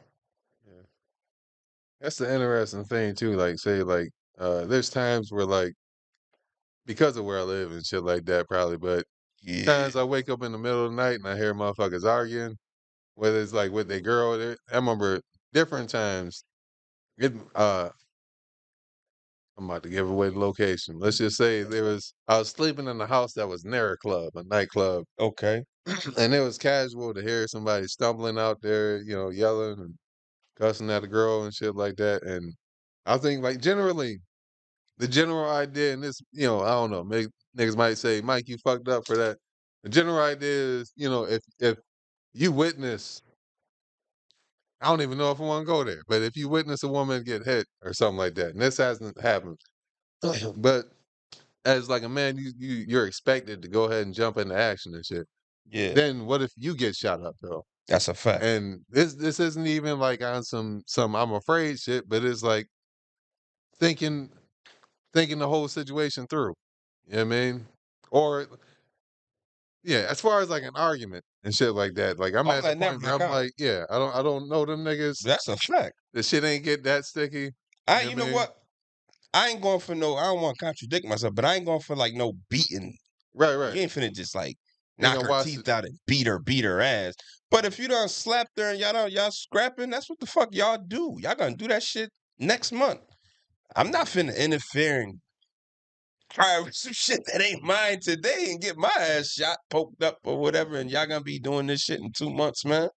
Yeah. That's the interesting thing too. Like say like there's times where like because of where I live and shit like that probably, but times I wake up in the middle of the night and I hear motherfuckers arguing, whether it's like with their girl. I remember different times. I I'm about to give away the location. Let's just say I was sleeping in a house that was near a club, a nightclub, Okay. and it was casual to hear somebody stumbling out there, yelling and cussing at a girl and shit like that. And I think like generally the general idea in this, I don't know, niggas might say, Mike, you fucked up for that. The general idea is, if you witness, I don't even know if I want to go there, but if you witness a woman get hit or something like that, and this hasn't happened, but as like a man, you're expected to go ahead and jump into action and shit. Yeah, Then what if you get shot up though? that's a fact. And this isn't even like on some I'm afraid shit, but it's like thinking thinking the whole situation through. You know what I mean? Or yeah, as far as like an argument and shit like that, like I'm I'm at the letting that point where rock I'm out. like, yeah, I don't know them niggas. That's a fact. The shit ain't get that sticky. You know You what know I mean? what? I ain't going for no. I don't want to contradict myself, but I ain't going for like no beating. Right, right. You ain't finna just like Ain't knock gonna her watch it. teeth out and beat her ass. But if you done slapped her and y'all scrapping, that's what the fuck y'all do. Y'all gonna do that shit next month. I'm not finna interfere and try with some shit that ain't mine today and get my ass shot, poked up or whatever, and y'all gonna be doing this shit in 2 months, man.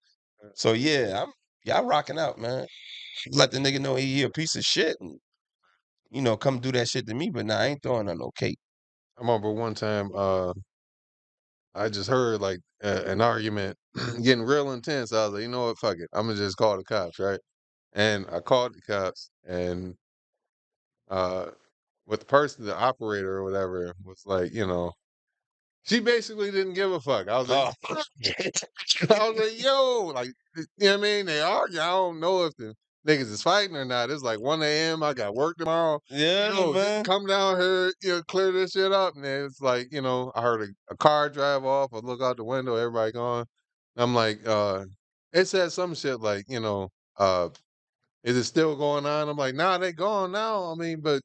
So yeah, y'all rocking out, man. Let the nigga know he a piece of shit and come do that shit to me, but nah, I ain't throwing on no cake. I remember one time I just heard like an argument getting real intense. I was like, you know what, fuck it. I'm gonna just call the cops, right? And I called the cops and uh with the person, the operator or whatever, was like, she basically didn't give a fuck. I was like, Oh, I was like, yo, like, you know what I mean? They argue. I don't know if the niggas is fighting or not. It's like 1 a.m. I got work tomorrow. yeah, Just man. come down here, clear this shit up. And then it's like, I heard a car drive off. I look out the window, everybody gone. I'm like, it said some shit like, is it still going on? I'm like, nah, they gone now. I mean, but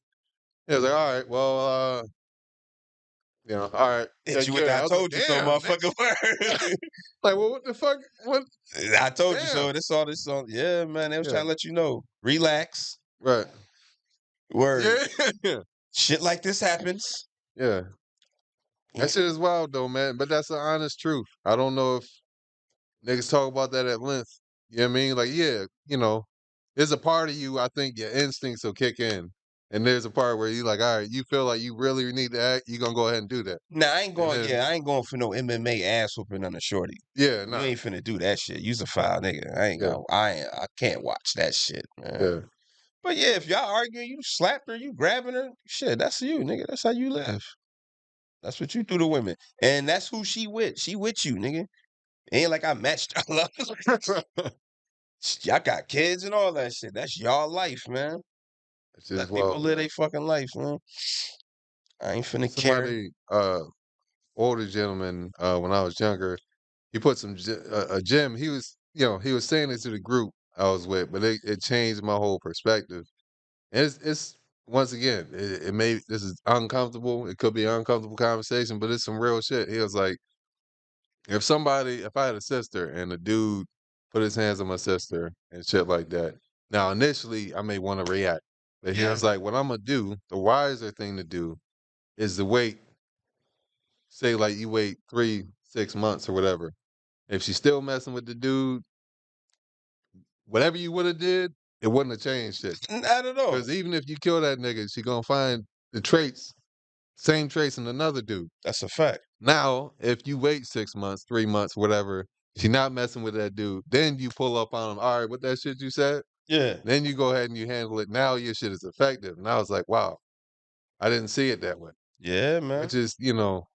it was like, all right, well, all right, Hit take you with care. that I I was like, told you so, damn, man. motherfucker. Word. Like, well, what the fuck? What? I told you Damn. so. This all. Yeah, man. They was Yeah, trying to let you know. Relax. right. Word. Yeah, Shit like this happens. yeah. That shit is wild though, man. But that's the honest truth. I don't know if niggas talk about that at length. You know what I mean? Like, yeah, there's a part of you, I think your instincts will kick in. And there's a part where you like, all right, you feel like you really need to act, you gonna go ahead and do that. Nah, I ain't And going. then, Yeah, I ain't going for no MMA ass whooping on a shorty. yeah, You nah, ain't finna do that shit. You's a foul nigga. I ain't yeah, gonna. I can't watch that shit, man. yeah. But yeah, if y'all arguing, you slapped her, you grabbing her, shit, that's you, nigga. That's how you live. That's what you do to women, and that's who she with. She with you, nigga. Ain't like I matched y'all up. Y'all got kids and all that shit. That's y'all life, man. It's just Let people wild, live man. their fucking life, man. I ain't finna care. Somebody, older gentleman, when I was younger, he put a gym. He was saying it to the group I was with, but it changed my whole perspective. And it's once again, this is uncomfortable. It could be an uncomfortable conversation, but it's some real shit. He was like, if I had a sister and a dude put his hands on my sister and shit like that. Now, initially, I may want to react, but he Yeah. was like, what I'm gonna do, the wiser thing to do, is to wait. Say like you wait 3, 6 months or whatever. If she's still messing with the dude, whatever you would have did, it wouldn't have changed shit. Not at all. Because even if you kill that nigga, she gonna find the traits, same traits in another dude. That's a fact. Now, if you wait 6 months, 3 months, whatever, she not messing with that dude, then you pull up on him. All right, what that shit you said? Yeah. Then you go ahead and you handle it. Now your shit is effective. And I was like, wow, I didn't see it that way. Yeah, man. Which is, well,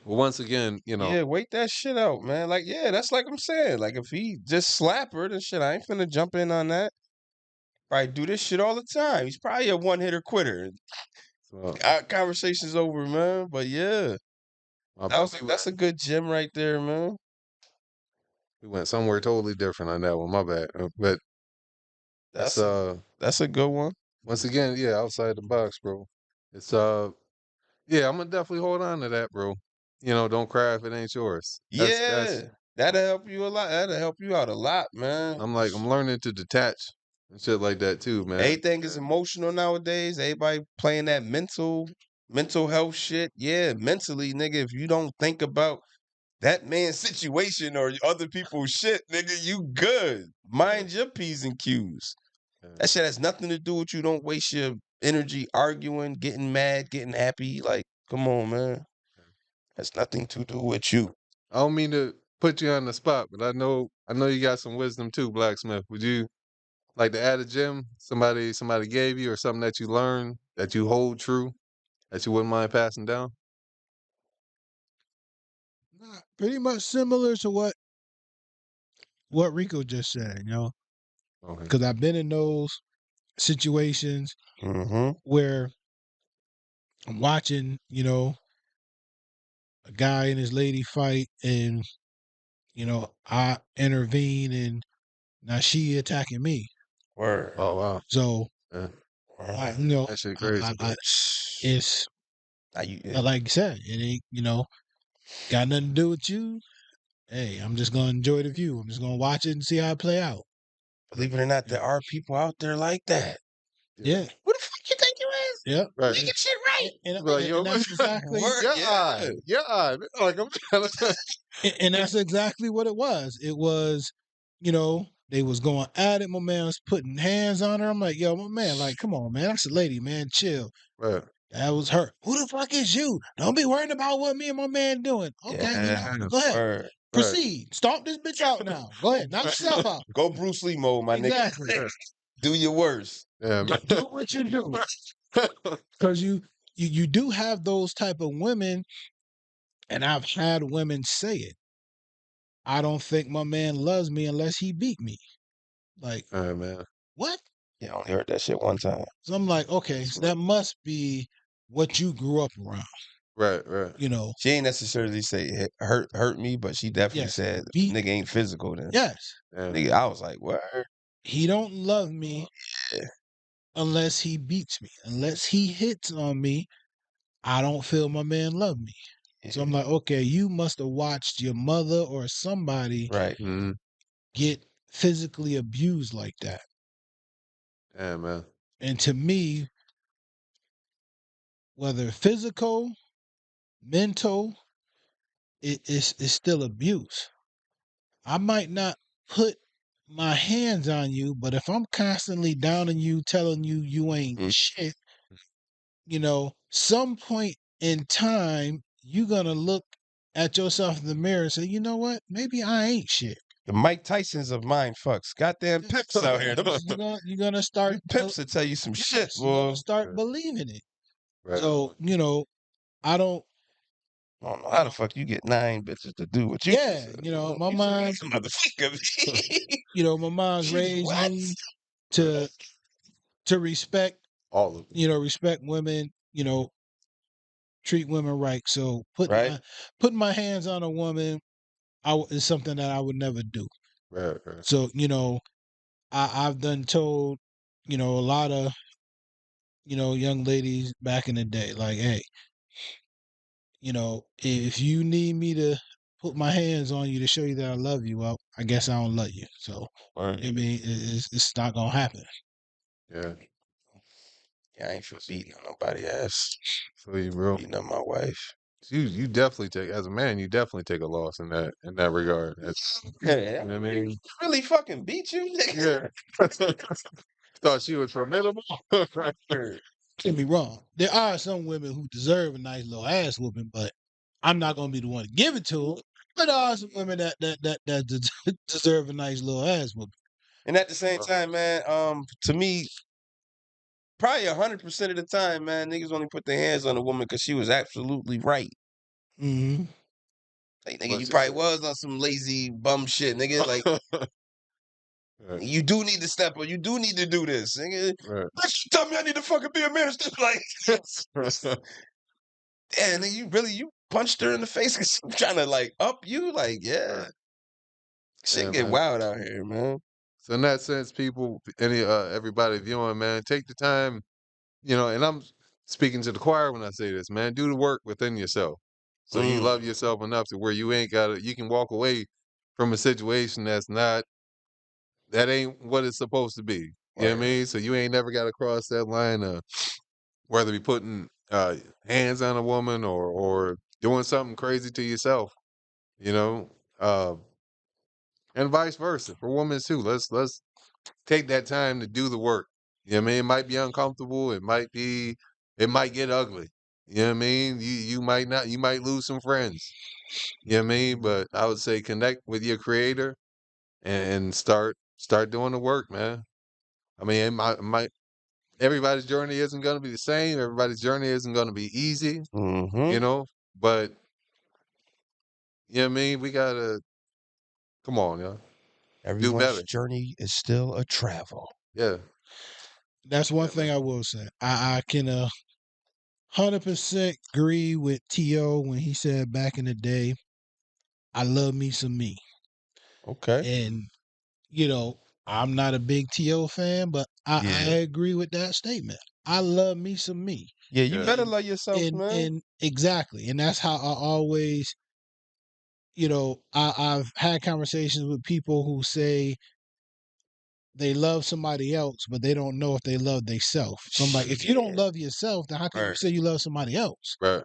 once again, Yeah, wait that shit out, man. Like, yeah, that's like I'm saying. Like, if he just slap her, then shit, I ain't finna jump in on that. Probably do this shit all the time. He's probably a one-hitter quitter. so, Our conversation's over, man. But yeah, my buddy that's a good gym right there, man. we went somewhere totally different on that one. My bad. But that's That's a good one. once again, yeah, outside the box, bro. It's yeah, I'm gonna definitely hold on to that, bro. Don't cry if it ain't yours. That's Yeah, that'll help you a lot. That'll help you out a lot, man. I'm learning to detach and shit like that too, man. Everything is emotional nowadays. Everybody playing that mental health shit. Yeah, mentally, nigga, if you don't think about that man's situation or other people's shit, nigga, you good. Mind your P's and Q's. That shit has nothing to do with you. Don't waste your energy arguing, getting mad, getting happy. Like, come on, man. Has nothing to do with you. I don't mean to put you on the spot, but I know you got some wisdom too, Blacksmith. Would you like to add a gem somebody gave you, or something that you learned that you hold true that you wouldn't mind passing down? Nah, pretty much similar to what Rico just said, Okay. because I've been in those situations Mm-hmm. where I'm watching, a guy and his lady fight, and I intervene, and now she attacking me. Word. Oh wow. So Yeah. I, That shit crazy. it's Now you, like you said, it ain't got nothing to do with you. Hey, I'm just gonna enjoy the view. I'm just gonna watch it and see how it play out. believe it or not, Yeah. there are people out there like that. Yeah. Who the fuck you think you is? Yep. Right. Get shit right. Like, yo, And that's exactly Word, your yeah. eye, your eye. Like I'm and that's exactly what it was. It was, they was going at it. My man was putting hands on her. I'm like, yo, my man, like, come on, man. That's a lady, man. Chill. right. That was her. Who the fuck is you? Don't be worried about what me and my man doing. Okay, Yeah. go ahead. Word. Right. Proceed. Stomp this bitch out now. Go ahead. Knock yourself out. Go Bruce Lee mode, my Exactly. nigga. Do your worst. Yeah, man. Do what you do. Because you do have those type of women, and I've had women say it. I don't think my man loves me unless he beat me. Like, All right, man. what? Yeah, I only heard that shit one time. So I'm like, okay, so that must be what you grew up around. Right, right. She ain't necessarily say hurt me, but she definitely Yes, said beat. nigga ain't physical then. Yes, Yeah. Nigga, I was like, what? he don't love me Yeah. unless he beats me. Unless he hits on me, I don't feel my man love me. So I'm like, okay, you must have watched your mother or somebody Right. Mm-hmm. get physically abused like that. Yeah, man. And to me, whether physical, mental, it's still abuse. I might not put my hands on you, but if I'm constantly downing you, telling you you ain't Mm. shit, some point in time, you're gonna look at yourself in the mirror and say, you know what? Maybe I ain't shit. The Mike Tysons of mind fucks. Goddamn pimps out here. Them You're gonna start pimps will tell you some shit, yes, you're gonna boy. start believing it. Right. So, I don't I don't know how the fuck you get 9 bitches to do what you yeah, do. my mom, Motherfucker. my mom's She's raised what? me to respect, All of them. respect women, treat women right. So Right? putting my hands on a woman is something that I would never do. Right, right. So I've done told a lot of young ladies back in the day, like, hey, if you need me to put my hands on you to show you that I love you, well, I guess I don't love you. So Right. I mean, it's not gonna happen. Yeah. Yeah, I ain't for beating on nobody ass. So you, bro. Beating on my wife. You definitely take, as a man, you definitely take a loss in that regard. That's, Yeah, you know what I mean? really fucking beat you, nigga. Yeah. Thought she was formidable. Right. Sure. Get me wrong. There are some women who deserve a nice little ass whooping, but I'm not gonna be the one to give it to them. But there are some women that deserve a nice little ass whooping. And at the same time, man, to me, probably 100% of the time, man, niggas only put their hands on a woman because she was absolutely right. Mm-hmm. Like, nigga, Well, you she- probably was on some lazy bum shit, nigga. Like, Right. you do need to step up. You do need to do this, nigga. Right. Bitch, you tell me I need to fucking be a minister. Like, yeah, nigga, you punched her in the face because she's trying to, like, up you? Like, yeah. Right. Shit Yeah, get man. wild out here, man. So in that sense, people, everybody viewing, man, take the time, and I'm speaking to the choir when I say this, man, do the work within yourself. So you love yourself enough to where you ain't got you can walk away from a situation that ain't what it's supposed to be. You know what I Word. mean? So you ain't never got to cross that line of whether be putting hands on a woman or doing something crazy to yourself, you know, uh, and vice versa for women too. Let's take that time to do the work. You know what I mean? It might be uncomfortable. It might get ugly. You know what I mean? You might not, you might lose some friends. You know what I mean? But I would say connect with your creator and start doing the work, man. I mean, it might everybody's journey isn't going to be the same. Everybody's journey isn't going to be easy, Mm-hmm. you know, but you know what I mean? We got to, come on, y'all. Do Everyone's better. journey is still a travel. Yeah. That's one Yeah, thing man. I will say. I can 100% agree with T.O. when he said back in the day, I love me some me. Okay. And, you know, I'm not a big T.O. fan, but I Yeah. agree with that statement. I love me some me. Yeah, you Yeah. better love yourself, And man. and exactly. And that's how I always, I've had conversations with people who say they love somebody else, but they don't know if they love themselves. So I'm like, if you don't Yeah. love yourself, then how can you Word. say you love somebody else? Right.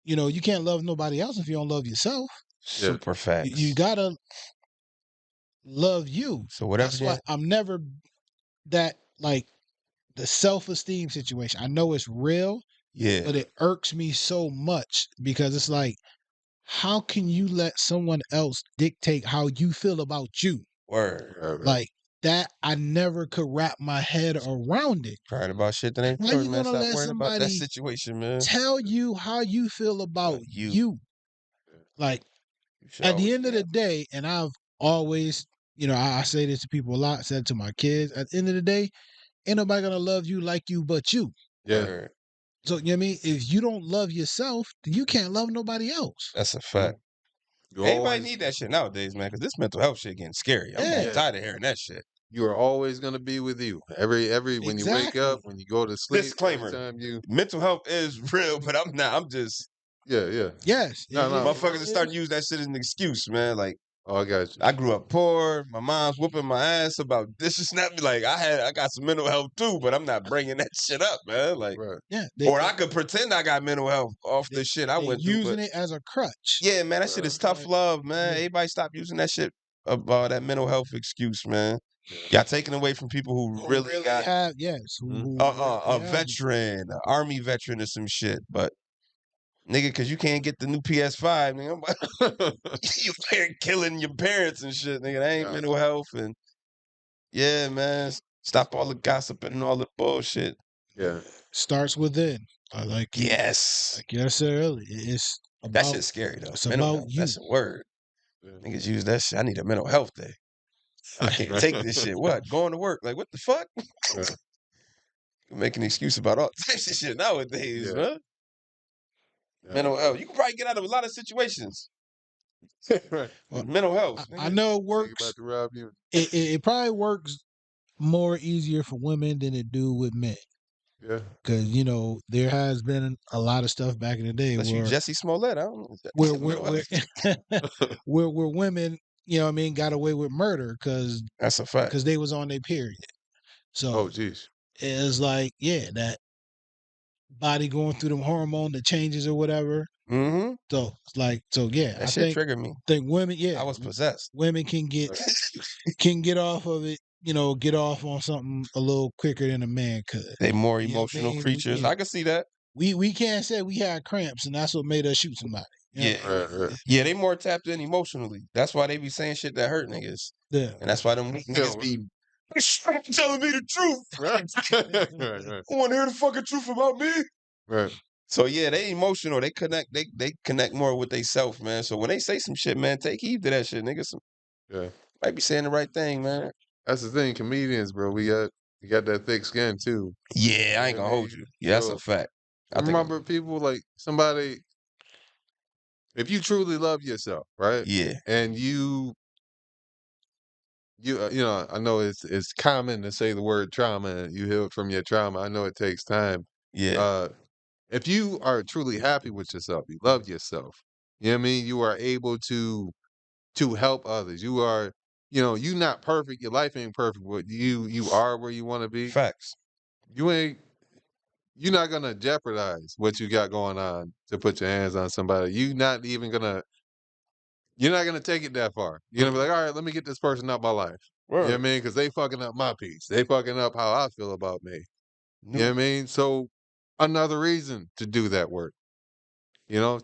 You can't love nobody else if you don't love yourself. Yeah. Super You facts. gotta love you. So whatever That's why you I'm never that like the self-esteem situation. I know it's real, yeah. but it irks me so much because it's like, how can you let someone else dictate how you feel about you? Word. Right. Right. Like that, I never could wrap my head around it. Crying about shit that ain't How yours, you man. gonna Stop let worrying about that somebody situation, man. tell you how you feel about You. you? Like You should at the always end be of the happy. day, and I've always, I say this to people a lot, said to my kids, at the end of the day, ain't nobody gonna love you like you but you. Yeah. Word. So you know what I mean? If you don't love yourself, then you can't love nobody else. That's a fact. You Everybody always, need that shit nowadays, man, because this mental health shit getting scary. I'm Yeah, yeah, tired of hearing that shit. you are always going to be with you. Every when you wake up, exactly. when you go to sleep, every Disclaimer. time you, Mental health is real, but I'm not. I'm just yeah. Yes, No, no. motherfuckers are it starting is. to use that shit as an excuse, man. Like Oh, I got you. I grew up poor. My mom's whooping my ass about this is not like I got some mental health too, but I'm not bringing that shit up, man. Like, Right. Yeah, or I could pretend I got mental health off they the shit I they went through, but using it as a crutch. yeah, man, that shit Right. is tough Like, love, man. yeah, Everybody stop using that shit about that mental health excuse, man. Yeah. Y'all taking away from people who who really really got have yes, Mhm. who a really have it. veteran, an army veteran, or some shit. But nigga, because you can't get the new PS5, nigga, you killing your parents and shit, nigga. That ain't Yeah. mental health. And yeah, man, stop all the gossiping and all the bullshit. Yeah. Starts within. Yes, Like I said earlier, that shit's scary though. it's Mental about health, you. that's a word. Yeah. Niggas use that shit. I need a mental health day. I can't take this shit. What? Going to work? Like what the fuck? Right. Make an excuse about all types of shit nowadays, Yeah. man. Yeah. Mental health. You can probably get out of a lot of situations. Right. Well, Mental health, I nigga. know it Think about works. to rob you. It probably works more easier for women than it do with men. Yeah. Because there has been a lot of stuff back in the day Unless you where Jesse Smollett, I don't know. where Mental where health. where women, got away with murder because That's a fact. they was on their period. Oh, So geez. it's like, yeah, that body going through them hormone, the changes or whatever. Mm-hmm. So it's like, yeah, That I shit triggered me. think women, I was possessed. women can get off of it, get off on something a little quicker than a man could. They more You know what I emotional mean? creatures. I can see that. We can't say we had cramps and that's what made us shoot somebody. You know Yeah. what I mean? Right. Right. Yeah, they more tapped in emotionally. That's why they be saying shit that hurt niggas. Yeah. And that's why them weak Tell niggas me. be telling me the truth. Right. Right. Right. I want to hear the fucking truth about me. Right. So yeah, they emotional. They connect. They connect more with they self, man. So when they say some shit, man, take heed to that shit, niggas. Yeah. Might be saying the right thing, man. That's the thing, comedians, bro. We got that thick skin too. Yeah, You I know ain't what I gonna hold mean? you. Yeah, that's a So fact. I think. remember people like somebody, if you truly love yourself, right? Yeah, And I know it's common to say the word trauma and you heal from your trauma. I know it takes time. yeah, Uh if you are truly happy with yourself, you love yourself, you know what I mean? You are able to help others. You are you not perfect. Your life ain't perfect, but you are where you want to be. Facts. You ain't. You're not gonna jeopardize what you got going on to put your hands on somebody. You're not gonna take it that far. You're gonna be like, all right, let me get this person out my life. You know what I Word. mean? Because they fucking up my peace. They fucking up how I feel about me. You know what I mean? So another reason to do that work.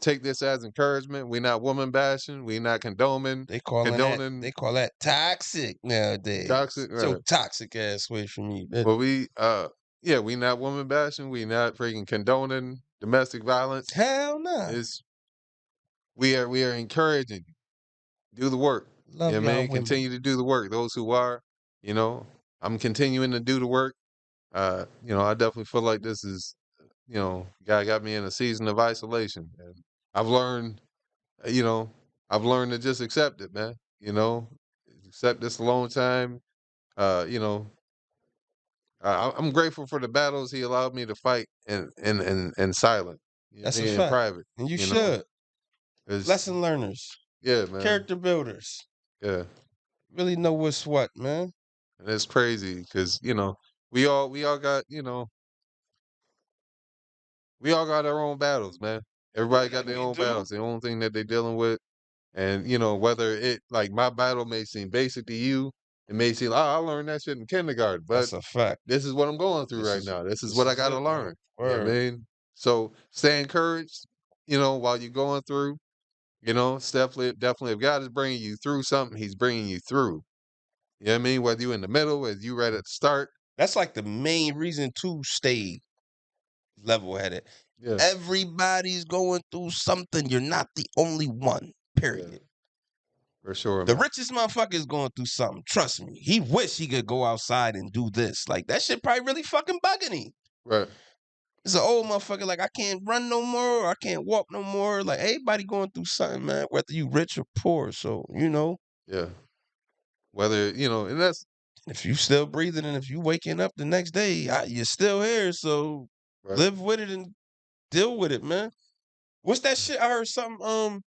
Take this as encouragement. We're not woman bashing. We're not condoning They condoning call that toxic nowadays. toxic. Get your toxic ass away from me, bitch. Well, we not woman bashing. We not freaking condoning domestic violence. Hell no. We are encouraging you. Do the work. Love You know what I y'all mean? women. Continue to do the work. Those who are, I'm continuing to do the work. I definitely feel like this is, God got me in a season of isolation. And I've learned, you know, I've learned to just accept it, man. Accept this alone time. Uh, you know, I'm grateful for the battles he allowed me to fight in silent. That's a In fact. private. And you should. It's, Lesson learners. yeah, man. Character builders. Yeah. Really know what's what, man. And it's crazy because, we all got, we all got our own battles, man. Everybody got their We own do. battles, their own thing that they're dealing with. And, whether it, like, my battle may seem basic to you, it may seem, I learned that shit in kindergarten, but That's a fact. this is what I'm going through right now. This is what I got to it, learn. man. You know what I Word. mean? So stay encouraged, while you're going through, it's definitely, if God is bringing you through something, he's bringing you through. You know what I mean? Whether you're in the middle, whether you right at the start. That's like the main reason to stay level-headed. Yeah. Everybody's going through something. You're not the only one, period. Yeah. For sure, The man. richest motherfucker is going through something. Trust me. He wish he could go outside and do this. Like, that shit probably really fucking bugging him. Right. It's an old motherfucker, like, I can't run no more, or I can't walk no more. Like, everybody going through something, man, whether you rich or poor. So, Yeah. Whether, and that's if you still breathing and if you waking up the next day, you're still here. So right. live with it and deal with it, man. What's that shit? I heard something,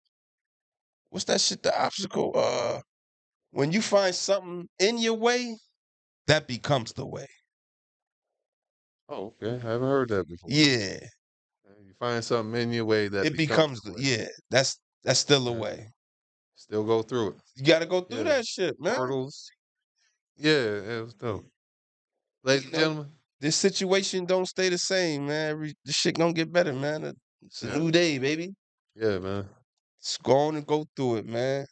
what's that shit, the obstacle? When you find something in your way, that becomes the way. Oh, okay. I haven't heard that before. Yeah. You find something in your way that It becomes the way. That's still a way. Still go through it. You gotta go through that shit, man. Hurdles. Yeah, it was dope. Ladies and gentlemen. This situation don't stay the same, man. This shit gonna get better, man. It's a new day, baby. Yeah, man. Just go on and go through it, man.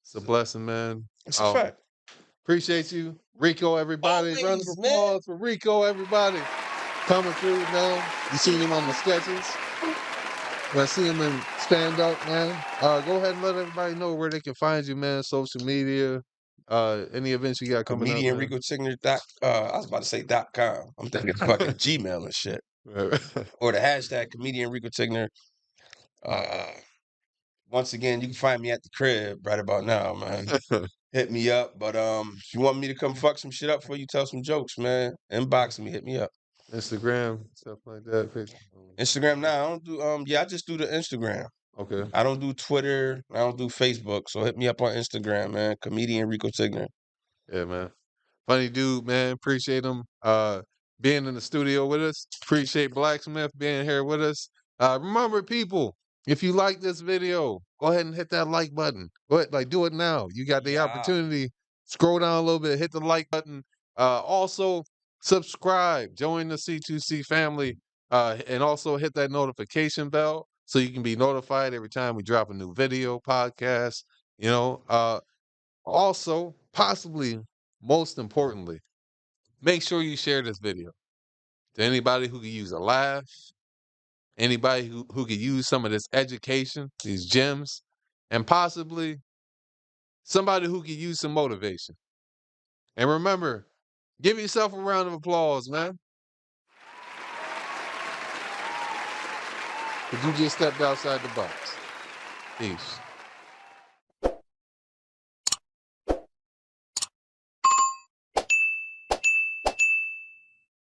It's a blessing, man. It's a fact. Appreciate you. Rico, everybody. Always, Round of applause for Rico, everybody. Coming through, man. You seen him on the sketches. When I see him in stand up, man. Go ahead and let everybody know where they can find you, man. Social media. Any events you got coming up. Comedian Rico Tigner I was about to say .com. I'm thinking fucking Gmail and shit. Or the hashtag Comedian Rico Tigner. Once again, you can find me at the crib right about now, man. Hit me up. But if you want me to come fuck some shit up for you, tell some jokes, man. Inbox me, hit me up. Instagram, stuff like that. Instagram now, I don't do I just do the Instagram. Okay. I don't do Twitter, I don't do Facebook. So hit me up on Instagram, man. Comedian Rico Tigner. Yeah, man. Funny dude, man. Appreciate him being in the studio with us. Appreciate Blacksmith being here with us. Remember, people, if you like this video, go ahead and hit that like button. Go ahead, do it now. You got the opportunity. Scroll down a little bit, hit the like button. Also, subscribe, join the C2C family, and also hit that notification bell so you can be notified every time we drop a new video, podcast. Also, possibly most importantly, make sure you share this video to anybody who could use a laugh, anybody who could use some of this education, these gems, and possibly somebody who could use some motivation. And remember, give yourself a round of applause, man. Because you just stepped outside the box. Peace.